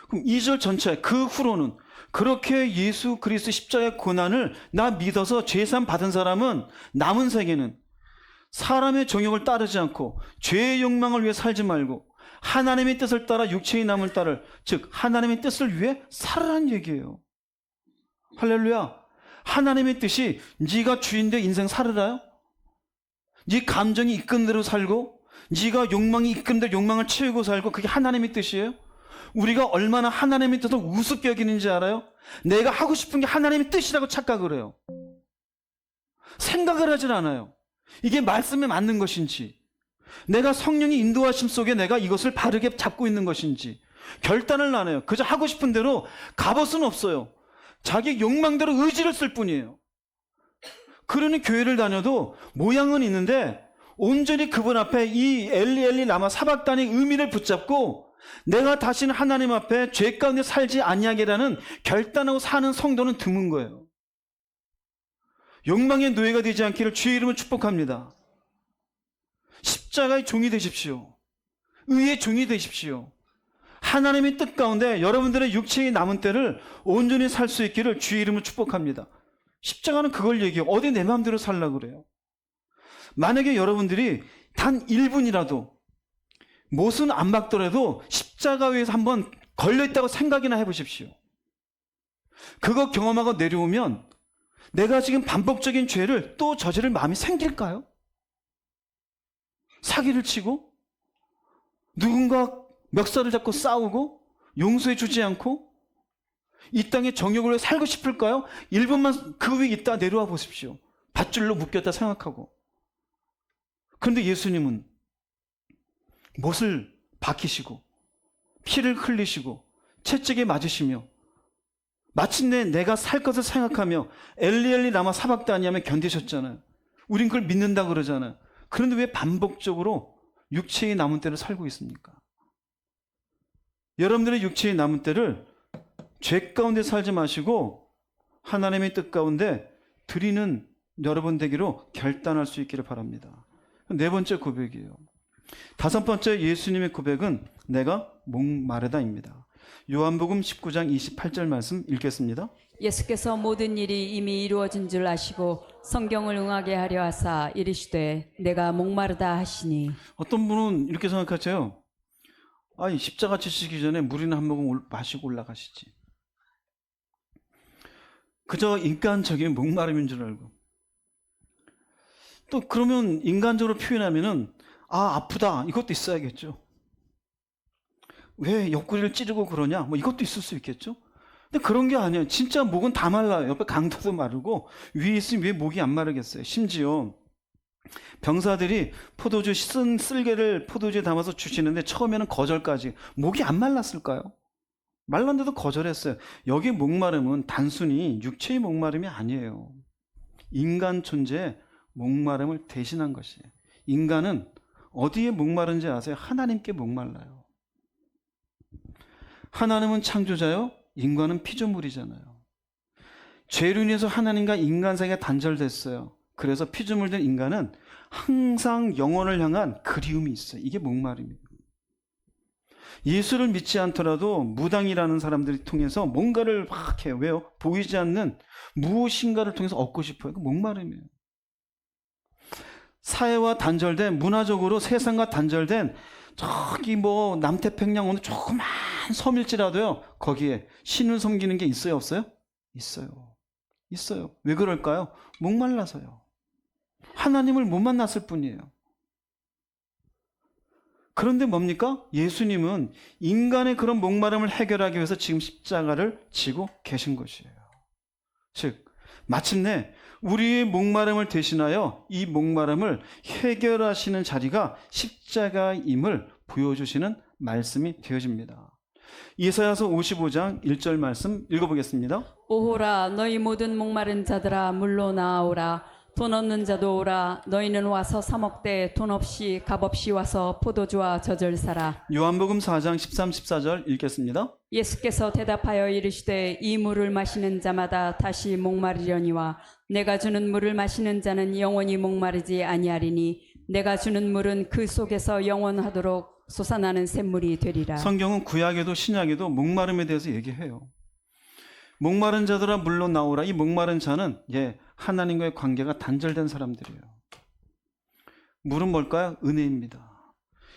그럼 2절 전체 그 후로는 그렇게 예수 그리스도 십자가의 고난을 나 믿어서 죄의 사함 받은 사람은 남은 세계는 사람의 정욕을 따르지 않고 죄의 욕망을 위해 살지 말고 하나님의 뜻을 따라 육체의 남을 따를 즉 하나님의 뜻을 위해 살아라는 얘기예요. 할렐루야. 하나님의 뜻이 네가 주인데 인생 살으라요? 네 감정이 이끈 대로 살고 네가 욕망이 이끈 대로 욕망을 채우고 살고 그게 하나님의 뜻이에요? 우리가 얼마나 하나님의 뜻을 우습게 여기는지 알아요? 내가 하고 싶은 게 하나님의 뜻이라고 착각을 해요. 생각을 하질 않아요. 이게 말씀에 맞는 것인지, 내가 성령의 인도하심 속에 내가 이것을 바르게 잡고 있는 것인지 결단을 안 해요. 그저 하고 싶은 대로 값옷은 없어요. 자기 욕망대로 의지를 쓸 뿐이에요. 그러니 교회를 다녀도 모양은 있는데 온전히 그분 앞에 이 엘리 엘리 라마 사박단의 의미를 붙잡고 내가 다시는 하나님 앞에 죄 가운데 살지 아니하게라는 결단하고 사는 성도는 드문 거예요. 욕망의 노예가 되지 않기를 주의 이름으로 축복합니다. 십자가의 종이 되십시오. 의의 종이 되십시오. 하나님의 뜻 가운데 여러분들의 육체의 남은 때를 온전히 살 수 있기를 주의 이름으로 축복합니다. 십자가는 그걸 얘기해요. 어디 내 마음대로 살라고 그래요. 만약에 여러분들이 단 1분이라도 못은 안 박더라도 십자가 위에서 한번 걸려있다고 생각이나 해보십시오. 그거 경험하고 내려오면 내가 지금 반복적인 죄를 또 저지를 마음이 생길까요? 사기를 치고 누군가 멱살을 잡고 싸우고 용서해 주지 않고 이 땅에 정욕으로 살고 싶을까요? 1분만 그 위에 있다 내려와 보십시오. 밧줄로 묶였다 생각하고. 그런데 예수님은 못을 박히시고 피를 흘리시고 채찍에 맞으시며 마침내 내가 살 것을 생각하며 엘리 엘리 라마 사박다니 하며 견디셨잖아요. 우린 그걸 믿는다 그러잖아요. 그런데 왜 반복적으로 육체의 남은 때를 살고 있습니까? 여러분들의 육체의 남은 때를 죄 가운데 살지 마시고 하나님의 뜻 가운데 드리는 여러분 되기로 결단할 수 있기를 바랍니다. 네 번째 고백이에요. 다섯 번째 예수님의 고백은 내가 목마르다입니다. 요한복음 19장 28절 말씀 읽겠습니다. 예수께서 모든 일이 이미 이루어진 줄 아시고 성경을 응하게 하려 하사 이르시되 내가 목마르다 하시니. 어떤 분은 이렇게 생각하세요. 아니 십자가 지시기 전에 물이나 한 모금 마시고 올라가시지. 그저 인간적인 목마름인 줄 알고. 또 그러면 인간적으로 표현하면은 아프다 이것도 있어야겠죠. 왜 옆구리를 찌르고 그러냐 뭐 이것도 있을 수 있겠죠. 근데 그런 게 아니에요. 진짜 목은 다 말라요. 옆에 강도도 마르고 위에 있으면 왜 목이 안 마르겠어요. 심지어 병사들이 포도주 쓴 쓸개를 포도주에 담아서 주시는데 처음에는 거절까지. 목이 안 말랐을까요? 말랐는데도 거절했어요. 여기 목마름은 단순히 육체의 목마름이 아니에요. 인간 존재의 목마름을 대신한 것이에요. 인간은 어디에 목마른지 아세요? 하나님께 목말라요. 하나님은 창조자요, 인간은 피조물이잖아요. 죄로 인해서 하나님과 인간 사이가 단절됐어요. 그래서 피조물 된 인간은 항상 영혼을 향한 그리움이 있어요. 이게 목마름이에요. 예수를 믿지 않더라도 무당이라는 사람들이 통해서 뭔가를 막 해요. 왜요? 보이지 않는 무엇인가를 통해서 얻고 싶어요. 그 목마름이에요. 사회와 단절된, 문화적으로 세상과 단절된 저기 뭐 남태평양 어느 조그만 섬일지라도요, 거기에 신을 섬기는 게 있어요, 없어요? 있어요. 있어요. 왜 그럴까요? 목말라서요. 하나님을 못 만났을 뿐이에요. 그런데 뭡니까? 예수님은 인간의 그런 목마름을 해결하기 위해서 지금 십자가를 지고 계신 것이에요. 즉, 마침내 우리의 목마름을 대신하여 이 목마름을 해결하시는 자리가 십자가임을 보여주시는 말씀이 되어집니다. 이사야서 55장 1절 말씀 읽어보겠습니다. 오호라 너희 모든 목마른 자들아 물로 나아오라. 돈 없는 자도 오라. 너희는 와서 사 먹되 돈 없이 값 없이 와서 포도주와 젖을 사라. 요한복음 4장 13, 14절 읽겠습니다. 예수께서 대답하여 이르시되 이 물을 마시는 자마다 다시 목마르려니와 내가 주는 물을 마시는 자는 영원히 목마르지 아니하리니 내가 주는 물은 그 속에서 영원하도록 솟아나는 샘물이 되리라. 성경은 구약에도 신약에도 목마름에 대해서 얘기해요. 목마른 자들아 물로 나오라. 이 목마른 자는 하나님과의 관계가 단절된 사람들이에요. 물은 뭘까요? 은혜입니다.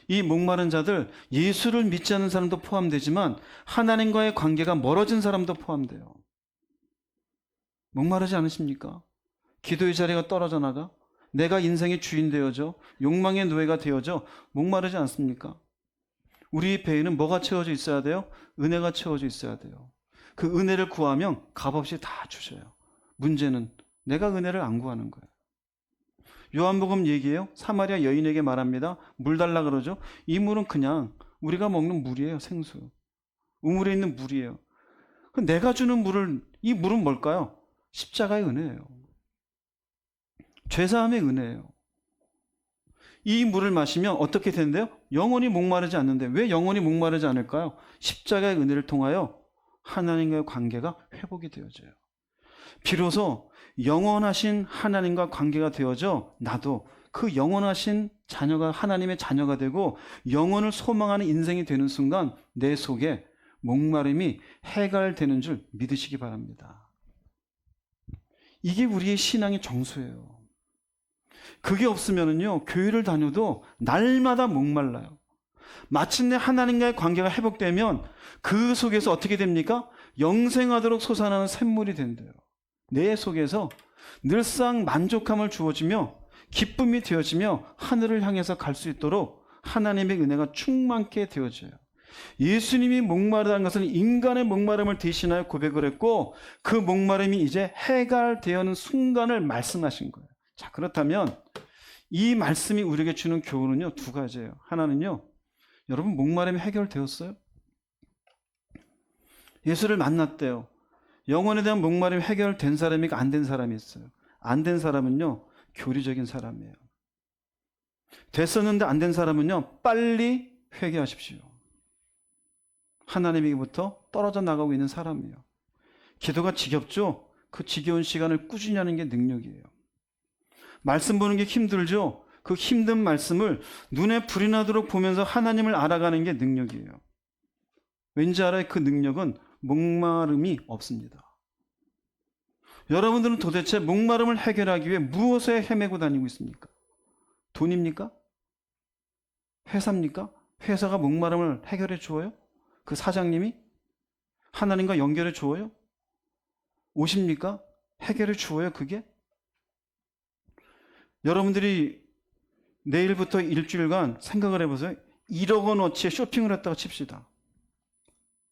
이 목마른 자들, 예수를 믿지 않는 사람도 포함되지만 하나님과의 관계가 멀어진 사람도 포함돼요. 목마르지 않으십니까? 기도의 자리가 떨어져 나가? 내가 인생의 주인 되어져? 욕망의 노예가 되어져? 목마르지 않습니까? 우리 배에는 뭐가 채워져 있어야 돼요? 은혜가 채워져 있어야 돼요. 그 은혜를 구하면 값없이 다 주셔요. 문제는 내가 은혜를 안 구하는 거예요. 요한복음 얘기해요. 사마리아 여인에게 말합니다. 물 달라 그러죠. 이 물은 그냥 우리가 먹는 물이에요. 생수. 우물에 있는 물이에요. 내가 주는 물을, 이 물은 뭘까요? 십자가의 은혜예요. 죄사함의 은혜예요. 이 물을 마시면 어떻게 되는데요? 영원히 목마르지 않는데, 왜 영원히 목마르지 않을까요? 십자가의 은혜를 통하여 하나님과의 관계가 회복이 되어져요. 비로소 영원하신 하나님과 관계가 되어져 나도 그 영원하신 자녀가, 하나님의 자녀가 되고 영원을 소망하는 인생이 되는 순간 내 속에 목마름이 해결되는 줄 믿으시기 바랍니다. 이게 우리의 신앙의 정수예요. 그게 없으면요, 교회를 다녀도 날마다 목말라요. 마침내 하나님과의 관계가 회복되면 그 속에서 어떻게 됩니까? 영생하도록 솟아나는 샘물이 된대요. 내 속에서 늘상 만족함을 주어지며 기쁨이 되어지며 하늘을 향해서 갈 수 있도록 하나님의 은혜가 충만케 되어져요. 예수님이 목마르다는 것은 인간의 목마름을 대신하여 고백을 했고, 그 목마름이 이제 해결되어는 순간을 말씀하신 거예요. 자, 그렇다면 이 말씀이 우리에게 주는 교훈은요, 두 가지예요. 하나는요, 여러분 목마름이 해결되었어요? 예수를 만났대요. 영혼에 대한 목마름이 해결된 사람이 안 된 사람이 있어요. 안 된 사람은요, 교리적인 사람이에요. 됐었는데 안 된 사람은요, 빨리 회개하십시오. 하나님에게부터 떨어져 나가고 있는 사람이에요. 기도가 지겹죠? 그 지겨운 시간을 꾸준히 하는 게 능력이에요. 말씀 보는 게 힘들죠? 그 힘든 말씀을 눈에 불이 나도록 보면서 하나님을 알아가는 게 능력이에요. 왠지 알아요? 그 능력은 목마름이 없습니다. 여러분들은 도대체 목마름을 해결하기 위해 무엇에 헤매고 다니고 있습니까? 돈입니까? 회사입니까? 회사가 목마름을 해결해 주어요? 그 사장님이? 하나님과 연결해 주어요? 옷입니까? 해결해 주어요, 그게? 여러분들이 내일부터 일주일간 생각을 해보세요. 1억 원어치의 쇼핑을 했다고 칩시다.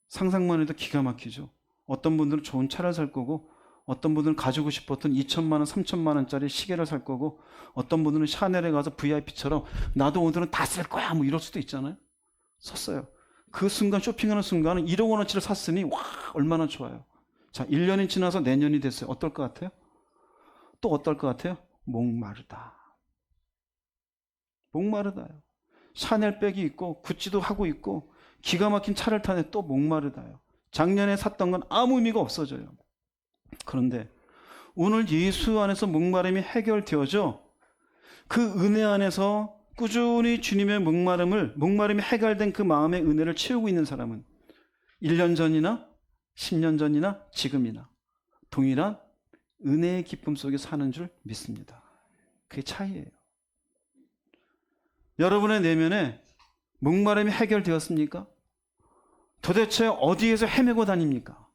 상상만 해도 기가 막히죠. 어떤 분들은 좋은 차를 살 거고, 어떤 분들은 가지고 싶었던 2천만 원, 3천만 원짜리 시계를 살 거고, 어떤 분들은 샤넬에 가서 VIP처럼 나도 오늘은 다 쓸 거야 뭐 이럴 수도 있잖아요. 샀어요. 그 순간, 쇼핑하는 순간은 1억 원어치를 샀으니 와, 얼마나 좋아요. 자, 1년이 지나서 내년이 됐어요. 어떨 것 같아요? 또 어떨 것 같아요? 목마르다. 목마르다요. 샤넬백이 있고 구찌도 하고 있고 기가 막힌 차를 타네. 또 목마르다요. 작년에 샀던 건 아무 의미가 없어져요. 그런데 오늘 예수 안에서 목마름이 해결되어져 그 은혜 안에서 꾸준히 주님의 목마름이 해결된 그 마음의 은혜를 채우고 있는 사람은 1년 전이나 10년 전이나 지금이나 동일한 은혜의 기쁨 속에 사는 줄 믿습니다. 그게 차이예요. 여러분의 내면에 목마름이 해결되었습니까? 도대체 어디에서 헤매고 다닙니까?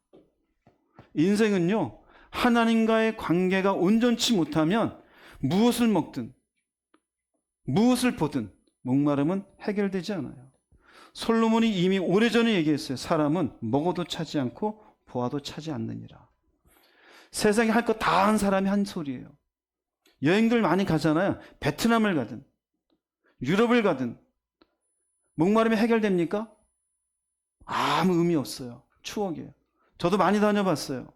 인생은요, 하나님과의 관계가 온전치 못하면 무엇을 먹든 무엇을 보든 목마름은 해결되지 않아요. 솔로몬이 이미 오래전에 얘기했어요. 사람은 먹어도 차지 않고 보아도 차지 않느니라. 세상에 할 거 다 한 사람이 한 소리예요. 여행들 많이 가잖아요. 베트남을 가든 유럽을 가든 목마름이 해결됩니까? 아무 의미 없어요. 추억이에요. 저도 많이 다녀봤어요.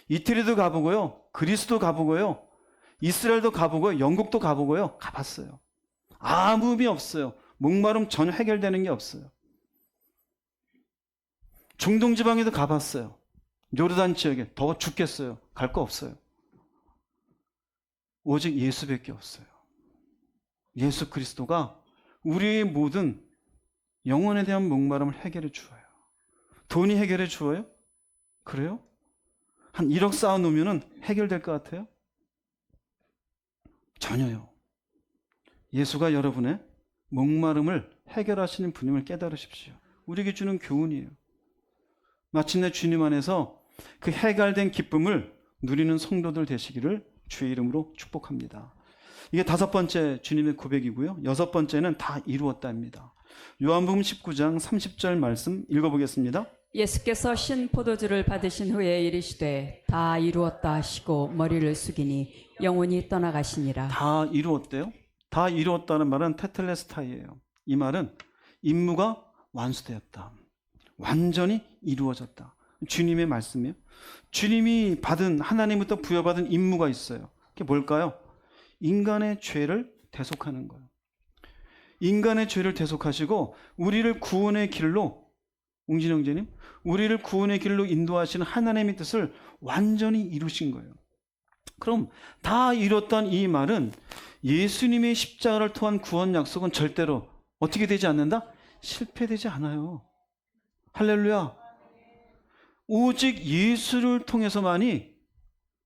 이태리도 가보고요, 그리스도 가보고요, 이스라엘도 가보고요, 영국도 가보고요, 가봤어요. 아무 의미 없어요. 목마름 전혀 해결되는 게 없어요. 중동 지방에도 가봤어요. 요르단 지역에 더워 죽겠어요. 갈 거 없어요. 오직 예수밖에 없어요. 예수 그리스도가 우리의 모든 영혼에 대한 목마름을 해결해 주어요. 돈이 해결해 주어요? 그래요? 한 1억 쌓아놓으면 해결될 것 같아요? 전혀요. 예수가 여러분의 목마름을 해결하시는 분임을 깨달으십시오. 우리에게 주는 교훈이에요. 마침내 주님 안에서 그 해결된 기쁨을 누리는 성도들 되시기를 주의 이름으로 축복합니다. 이게 5번째 주님의 고백이고요. 6번째는 다 이루었다입니다. 요한복음 19장 30절 말씀 읽어보겠습니다. 예수께서 신 포도주를 받으신 후에 이르시되 다 이루었다 하시고 머리를 숙이니 영혼이 떠나가시니라. 다 이루었대요. 다 이루었다는 말은 테텔레스타이예요. 이 말은 임무가 완수되었다. 완전히 이루어졌다. 주님의 말씀이에요. 주님이 받은, 하나님부터 부여받은 임무가 있어요. 그게 뭘까요? 인간의 죄를 대속하는 거예요. 인간의 죄를 대속하시고 우리를 구원의 길로, 웅진 형제님, 우리를 구원의 길로 인도하시는 하나님의 뜻을 완전히 이루신 거예요. 그럼 다 이뤘던 이 말은 예수님의 십자가를 통한 구원 약속은 절대로 어떻게 되지 않는다? 실패되지 않아요. 할렐루야. 오직 예수를 통해서만이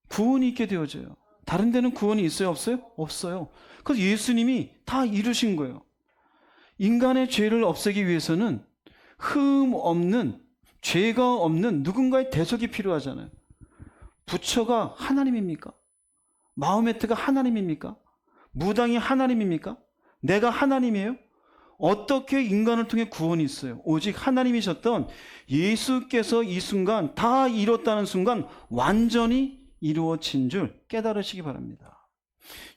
구원이 있게 되어져요. 다른 데는 구원이 있어요? 없어요? 없어요. 그래서 예수님이 다 이루신 거예요. 인간의 죄를 없애기 위해서는 흠 없는, 죄가 없는 누군가의 대속이 필요하잖아요. 부처가 하나님입니까? 마호메트가 하나님입니까? 무당이 하나님입니까? 내가 하나님이에요? 어떻게 인간을 통해 구원이 있어요? 오직 하나님이셨던 예수께서 이 순간, 다 이뤘다는 순간 완전히 이루어진 줄 깨달으시기 바랍니다.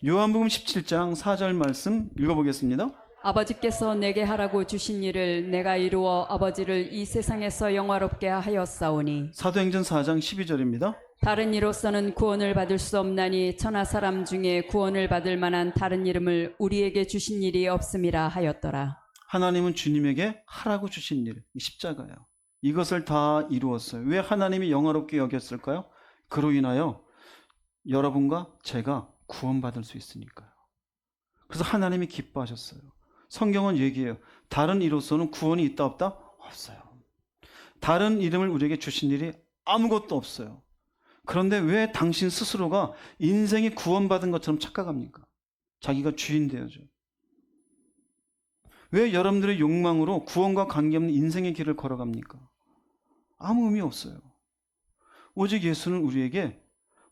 요한복음 17장 4절 말씀 읽어보겠습니다. 아버지께서 내게 하라고 주신 일을 내가 이루어 아버지를 이 세상에서 영화롭게 하였사오니 사도행전 4장 12절입니다. 다른 이로서는 구원을 받을 수 없나니 천하 사람 중에 구원을 받을 만한 다른 이름을 우리에게 주신 일이 없음이라 하였더라. 하나님은 주님에게 하라고 주신 일, 십자가예요. 이것을 다 이루었어요. 왜 하나님이 영화롭게 여겼을까요? 그로 인하여 여러분과 제가 구원받을 수 있으니까요. 그래서 하나님이 기뻐하셨어요. 성경은 얘기해요. 다른 이로서는 구원이 있다 없다? 없어요. 다른 이름을 우리에게 주신 일이 아무것도 없어요. 그런데 왜 당신 스스로가 인생이 구원받은 것처럼 착각합니까? 자기가 주인 되어줘. 왜 여러분들의 욕망으로 구원과 관계없는 인생의 길을 걸어갑니까? 아무 의미 없어요. 오직 예수는 우리에게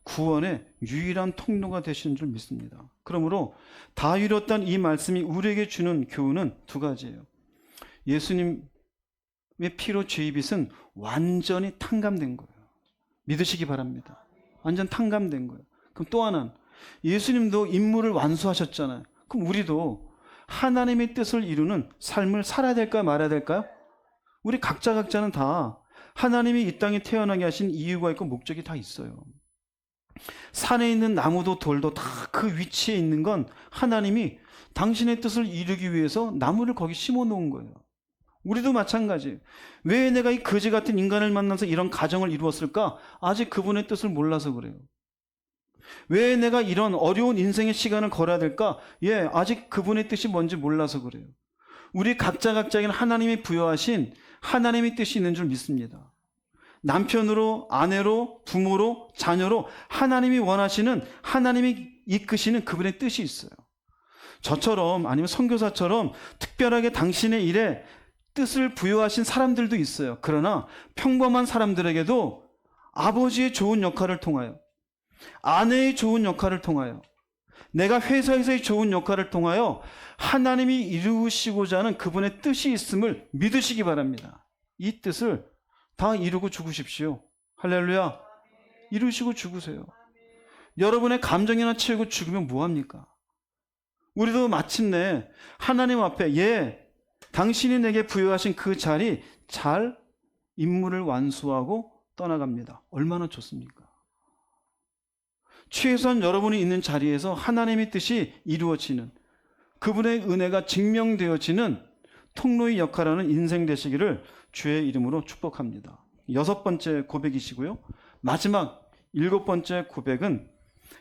구원의 유일한 통로가 되시는 줄 믿습니다. 그러므로 다 이뤘던 이 말씀이 우리에게 주는 교훈은 두 가지예요. 예수님의 피로 죄의 빚은 완전히 탕감된 거예요. 믿으시기 바랍니다. 완전 탕감된 거예요. 그럼 또 하나는 예수님도 임무를 완수하셨잖아요. 그럼 우리도 하나님의 뜻을 이루는 삶을 살아야 될까요? 말아야 될까요? 우리 각자는 다 하나님이 이 땅에 태어나게 하신 이유가 있고 목적이 다 있어요. 산에 있는 나무도 돌도 다 그 위치에 있는 건 하나님이 당신의 뜻을 이루기 위해서 나무를 거기 심어 놓은 거예요. 우리도 마찬가지예요. 왜 내가 이 거지 같은 인간을 만나서 이런 가정을 이루었을까? 아직 그분의 뜻을 몰라서 그래요. 왜 내가 이런 어려운 인생의 시간을 걸어야 될까? 아직 그분의 뜻이 뭔지 몰라서 그래요. 우리 각자에게는 하나님이 부여하신 하나님의 뜻이 있는 줄 믿습니다. 남편으로, 아내로, 부모로, 자녀로 하나님이 원하시는, 하나님이 이끄시는 그분의 뜻이 있어요. 저처럼, 아니면 선교사처럼 특별하게 당신의 일에 뜻을 부여하신 사람들도 있어요. 그러나 평범한 사람들에게도 아버지의 좋은 역할을 통하여, 아내의 좋은 역할을 통하여, 내가 회사에서의 좋은 역할을 통하여 하나님이 이루시고자 하는 그분의 뜻이 있음을 믿으시기 바랍니다. 이 뜻을 다 이루고 죽으십시오. 할렐루야. 이루시고 죽으세요. 여러분의 감정이나 채우고 죽으면 뭐합니까? 우리도 마침내 하나님 앞에 당신이 내게 부여하신 그 자리 잘 임무를 완수하고 떠나갑니다. 얼마나 좋습니까? 최소한 여러분이 있는 자리에서 하나님의 뜻이 이루어지는, 그분의 은혜가 증명되어지는 통로의 역할하는 인생 되시기를 주의 이름으로 축복합니다. 6번째 고백이시고요. 마지막 7번째 고백은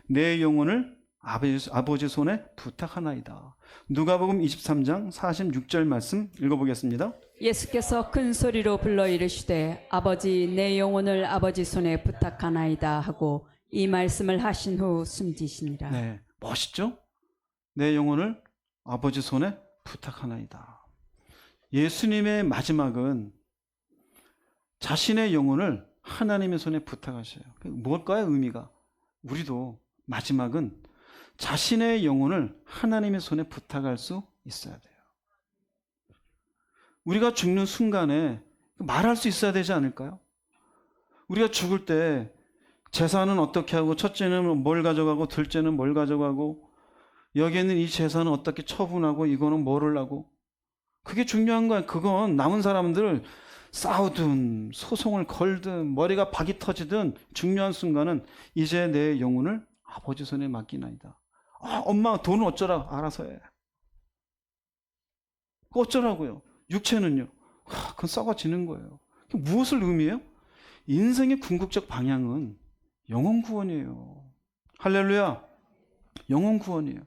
내 영혼을 아버지 손에 부탁하나이다. 누가복음 23장 46절 말씀 읽어보겠습니다. 예수께서 큰 소리로 불러 이르시되 아버지 내 영혼을 아버지 손에 부탁하나이다 하고 이 말씀을 하신 후 숨지시니라. 네, 멋있죠? 내 영혼을 아버지 손에 부탁하나이다. 예수님의 마지막은 자신의 영혼을 하나님의 손에 부탁하셔요. 뭘까요, 의미가? 우리도 마지막은 자신의 영혼을 하나님의 손에 부탁할 수 있어야 돼요. 우리가 죽는 순간에 말할 수 있어야 되지 않을까요? 우리가 죽을 때 재산은 어떻게 하고, 첫째는 뭘 가져가고, 둘째는 뭘 가져가고, 여기 있는 이 재산은 어떻게 처분하고, 이거는 뭐를 하고, 그게 중요한 거야. 그건 남은 사람들 싸우든 소송을 걸든 머리가 박이 터지든 중요한 순간은 이제 내 영혼을 아버지 손에 맡기나이다. 엄마 돈은 어쩌라. 알아서 해. 어쩌라고요. 육체는요. 그건 썩어지는 거예요. 무엇을 의미해요? 인생의 궁극적 방향은 영혼 구원이에요. 할렐루야. 영혼 구원이에요.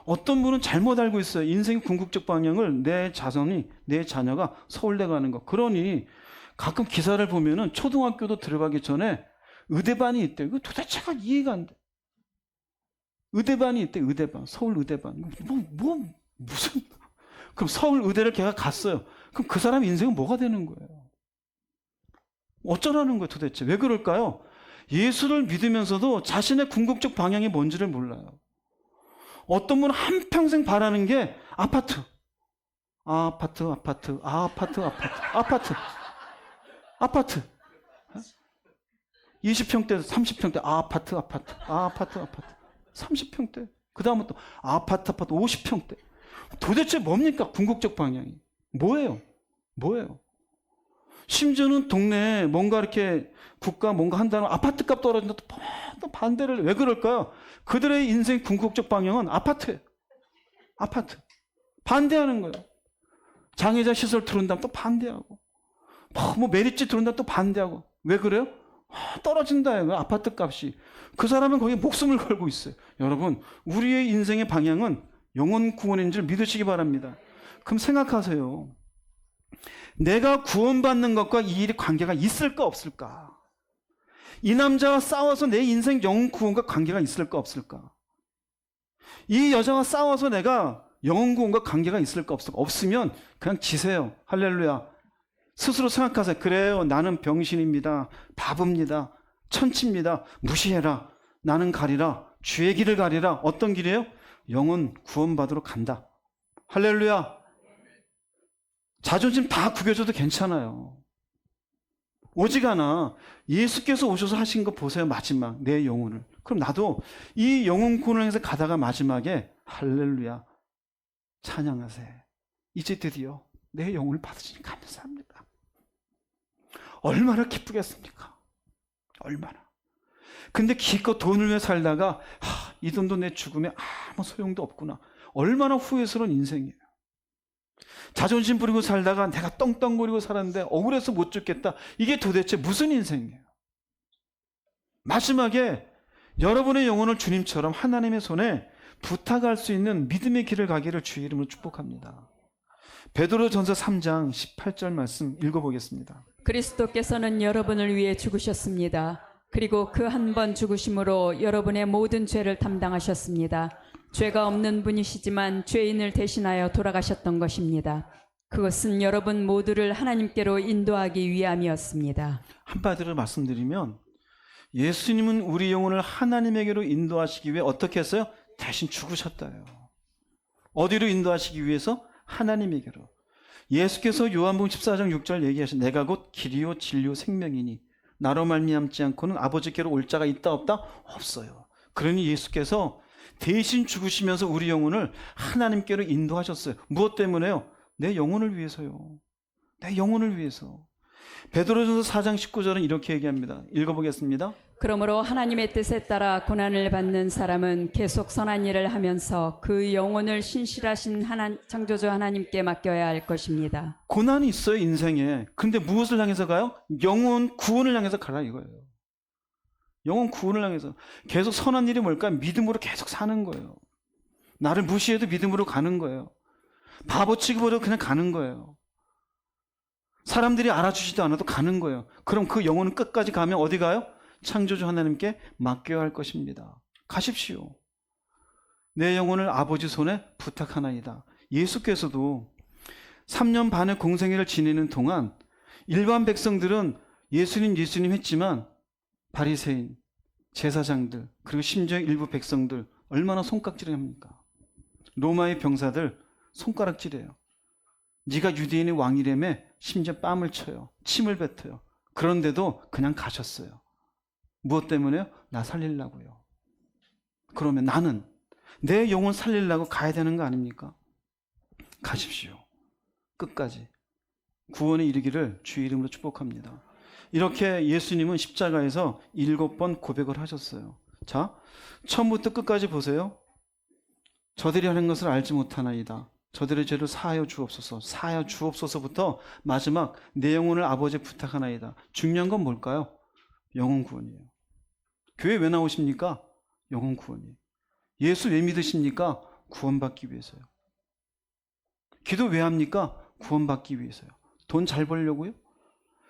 어떤 분은 잘못 알고 있어요. 인생의 궁극적 방향을 내 자손이, 내 자녀가 서울대 가는 거. 그러니 가끔 기사를 보면은 초등학교도 들어가기 전에 의대반이 있대. 이거 도대체가 이해가 안 돼. 의대반이 있대. 의대반. 서울 의대반. 무슨. 그럼 서울 의대를 걔가 갔어요. 그럼 그 사람 인생은 뭐가 되는 거예요? 어쩌라는 거예요 도대체. 왜 그럴까요? 예수를 믿으면서도 자신의 궁극적 방향이 뭔지를 몰라요. 어떤 분은 한평생 바라는 게 아파트. 아파트. 20평대, 30평대, 아파트. 30평대. 그 다음은 또 아파트, 50평대. 도대체 뭡니까? 궁극적 방향이. 뭐예요? 심지어는 동네에 뭔가 이렇게 국가 뭔가 한다면 아파트 값 떨어진다. 또 반대를. 왜 그럴까요? 그들의 인생 궁극적 방향은 아파트예요. 아파트. 반대하는 거예요. 장애자 시설 들어온다면 또 반대하고. 뭐 메리츠 들어온다면 또 반대하고. 왜 그래요? 떨어진다. 아파트 값이. 그 사람은 거기에 목숨을 걸고 있어요. 여러분, 우리의 인생의 방향은 영혼 구원인 줄 믿으시기 바랍니다. 그럼 생각하세요. 내가 구원받는 것과 이 일이 관계가 있을까 없을까? 이 남자와 싸워서 내 인생 영혼 구원과 관계가 있을까 없을까? 이 여자와 싸워서 내가 영혼 구원과 관계가 있을까 없을까? 없으면 그냥 지세요. 할렐루야. 스스로 생각하세요. 그래요. 나는 병신입니다. 바보입니다. 천치입니다. 무시해라. 나는 가리라. 주의 길을 가리라. 어떤 길이에요? 영혼 구원받으러 간다. 할렐루야. 자존심 다 구겨줘도 괜찮아요. 오지가나 예수께서 오셔서 하신 거 보세요. 마지막 내 영혼을. 그럼 나도 이 영혼 구원을 해서 가다가 마지막에 할렐루야 찬양하세. 이제 드디어 내 영혼을 받으시니 감사합니다. 얼마나 기쁘겠습니까? 얼마나. 근데 기껏 돈을 위해 살다가 이 돈도 내 죽음에 아무 소용도 없구나. 얼마나 후회스러운 인생이에요. 자존심 부리고 살다가 내가 떵떵거리고 살았는데 억울해서 못 죽겠다. 이게 도대체 무슨 인생이에요? 마지막에 여러분의 영혼을 주님처럼 하나님의 손에 부탁할 수 있는 믿음의 길을 가기를 주의 이름으로 축복합니다. 베드로전서 3장 18절 말씀 읽어보겠습니다. 그리스도께서는 여러분을 위해 죽으셨습니다. 그리고 그 한 번 죽으심으로 여러분의 모든 죄를 담당하셨습니다. 죄가 없는 분이시지만 죄인을 대신하여 돌아가셨던 것입니다. 그것은 여러분 모두를 하나님께로 인도하기 위함이었습니다. 한마디로 말씀드리면 예수님은 우리 영혼을 하나님에게로 인도하시기 위해 어떻게 했어요? 대신 죽으셨다요. 어디로 인도하시기 위해서? 하나님에게로. 예수께서 요한복음 14장 6절 얘기하신 내가 곧 길이요 진리요 생명이니 나로 말미암지 않고는 아버지께로 올 자가 있다 없다? 없어요. 그러니 예수께서 대신 죽으시면서 우리 영혼을 하나님께로 인도하셨어요. 무엇 때문에요? 내 영혼을 위해서요. 내 영혼을 위해서. 베드로전서 4장 19절은 이렇게 얘기합니다. 읽어보겠습니다. 그러므로 하나님의 뜻에 따라 고난을 받는 사람은 계속 선한 일을 하면서 그 영혼을 신실하신 창조주 하나님께 맡겨야 할 것입니다. 고난이 있어요 인생에. 근데 무엇을 향해서 가요? 영혼 구원을 향해서 가라 이거예요. 영혼 구원을 향해서. 계속 선한 일이 뭘까? 믿음으로 계속 사는 거예요. 나를 무시해도 믿음으로 가는 거예요. 바보 취급으로 그냥 가는 거예요. 사람들이 알아주지도 않아도 가는 거예요. 그럼 그 영혼은 끝까지 가면 어디 가요? 창조주 하나님께 맡겨야 할 것입니다. 가십시오. 내 영혼을 아버지 손에 부탁하나이다. 예수께서도 3년 반의 공생애를 지내는 동안 일반 백성들은 예수님 했지만 바리새인, 제사장들, 그리고 심지어 일부 백성들 얼마나 손깍질을 합니까? 로마의 병사들 손가락질해요. 네가 유대인의 왕이라며 심지어 뺨을 쳐요. 침을 뱉어요. 그런데도 그냥 가셨어요. 무엇 때문에요? 나 살리려고요. 그러면 나는 내 영혼 살리려고 가야 되는 거 아닙니까? 가십시오. 끝까지 구원에 이르기를 주의 이름으로 축복합니다. 이렇게 예수님은 십자가에서 7번 고백을 하셨어요. 자, 처음부터 끝까지 보세요. 저들이 하는 것을 알지 못하나이다. 저들의 죄를 사하여 주옵소서. 사하여 주옵소서부터 마지막 내 영혼을 아버지에 부탁하나이다. 중요한 건 뭘까요? 영혼 구원이에요. 교회 왜 나오십니까? 영혼 구원이에요. 예수 왜 믿으십니까? 구원받기 위해서요. 기도 왜 합니까? 구원받기 위해서요. 돈 잘 벌려고요?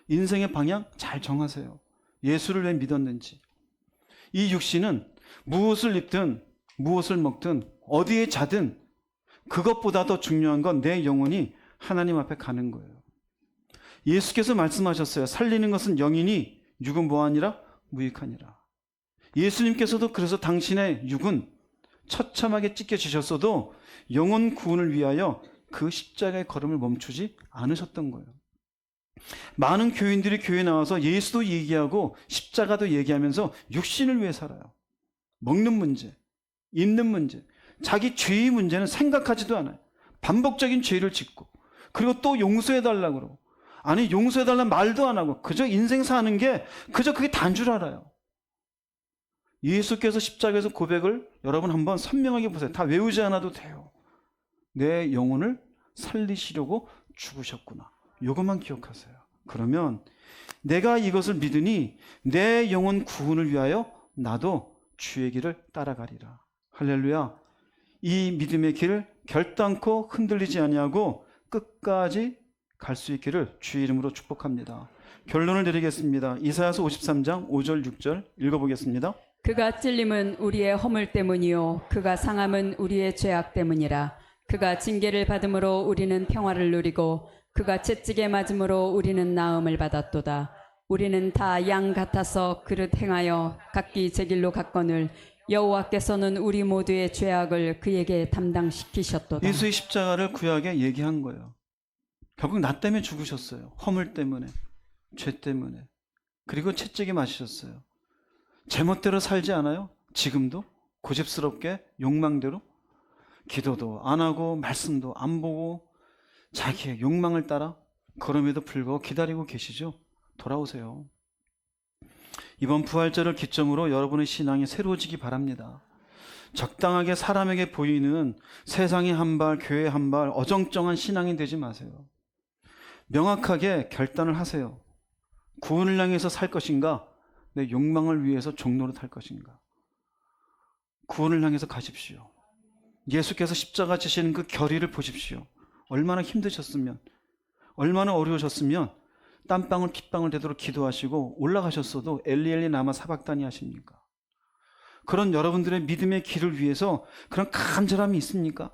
인생의 방향 잘 정하세요. 예수를 왜 믿었는지. 이 육신은 무엇을 입든 무엇을 먹든 어디에 자든 그것보다 더 중요한 건 내 영혼이 하나님 앞에 가는 거예요. 예수께서 말씀하셨어요. 살리는 것은 영이니 육은 뭐하니라? 무익하니라. 예수님께서도 그래서 당신의 육은 처참하게 찢겨지셨어도 영혼 구원을 위하여 그 십자가의 걸음을 멈추지 않으셨던 거예요. 많은 교인들이 교회에 나와서 예수도 얘기하고 십자가도 얘기하면서 육신을 위해 살아요. 먹는 문제, 입는 문제, 자기 죄의 문제는 생각하지도 않아요. 반복적인 죄를 짓고 그리고 또 용서해달라고 그러고 아니 용서해달라는 말도 안 하고 그저 인생 사는 게 그저 그게 다인 줄 알아요. 예수께서 십자가에서 고백을 여러분 한번 선명하게 보세요. 다 외우지 않아도 돼요. 내 영혼을 살리시려고 죽으셨구나. 이것만 기억하세요. 그러면 내가 이것을 믿으니 내 영혼 구원을 위하여 나도 주의 길을 따라가리라. 할렐루야. 이 믿음의 길 결단코 흔들리지 아니하고 끝까지 갈 수 있기를 주의 이름으로 축복합니다. 결론을 드리겠습니다. 이사야서 53장 5절 6절 읽어보겠습니다. 그가 찔림은 우리의 허물 때문이요 그가 상함은 우리의 죄악 때문이라. 그가 징계를 받음으로 우리는 평화를 누리고 그가 채찍에 맞음으로 우리는 나음을 받았도다. 우리는 다 양 같아서 그릇 행하여 각기 제 길로 갔거늘 여호와께서는 우리 모두의 죄악을 그에게 담당시키셨도다. 예수의 십자가를 구약에 얘기한 거예요. 결국 나 때문에 죽으셨어요. 허물 때문에, 죄 때문에. 그리고 채찍에 맞으셨어요. 제멋대로 살지 않아요? 지금도 고집스럽게 욕망대로 기도도 안 하고 말씀도 안 보고 자기의 욕망을 따라 그럼에도 불구하고 기다리고 계시죠? 돌아오세요. 이번 부활절을 기점으로 여러분의 신앙이 새로워지기 바랍니다. 적당하게 사람에게 보이는 세상의 한 발, 교회의 한 발, 어정쩡한 신앙이 되지 마세요. 명확하게 결단을 하세요. 구원을 향해서 살 것인가? 내 욕망을 위해서 종로를 탈 것인가? 구원을 향해서 가십시오. 예수께서 십자가 지시는 그 결의를 보십시오. 얼마나 힘드셨으면, 얼마나 어려우셨으면 땀방울 핏방울 되도록 기도하시고 올라가셨어도 엘리 나마 사박다니 하십니까? 그런 여러분들의 믿음의 길을 위해서 그런 간절함이 있습니까?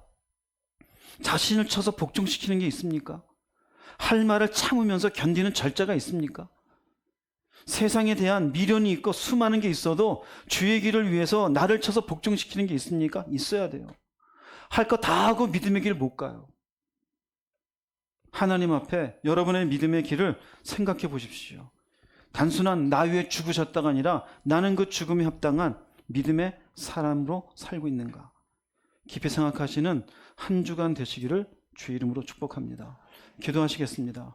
자신을 쳐서 복종시키는 게 있습니까? 할 말을 참으면서 견디는 절제가 있습니까? 세상에 대한 미련이 있고 수많은 게 있어도 주의 길을 위해서 나를 쳐서 복종시키는 게 있습니까? 있어야 돼요. 할 거 다 하고 믿음의 길 못 가요. 하나님 앞에 여러분의 믿음의 길을 생각해 보십시오. 단순한 나 위에 죽으셨다가 아니라 나는 그 죽음에 합당한 믿음의 사람으로 살고 있는가? 깊이 생각하시는 한 주간 되시기를 주의 이름으로 축복합니다. 기도하시겠습니다.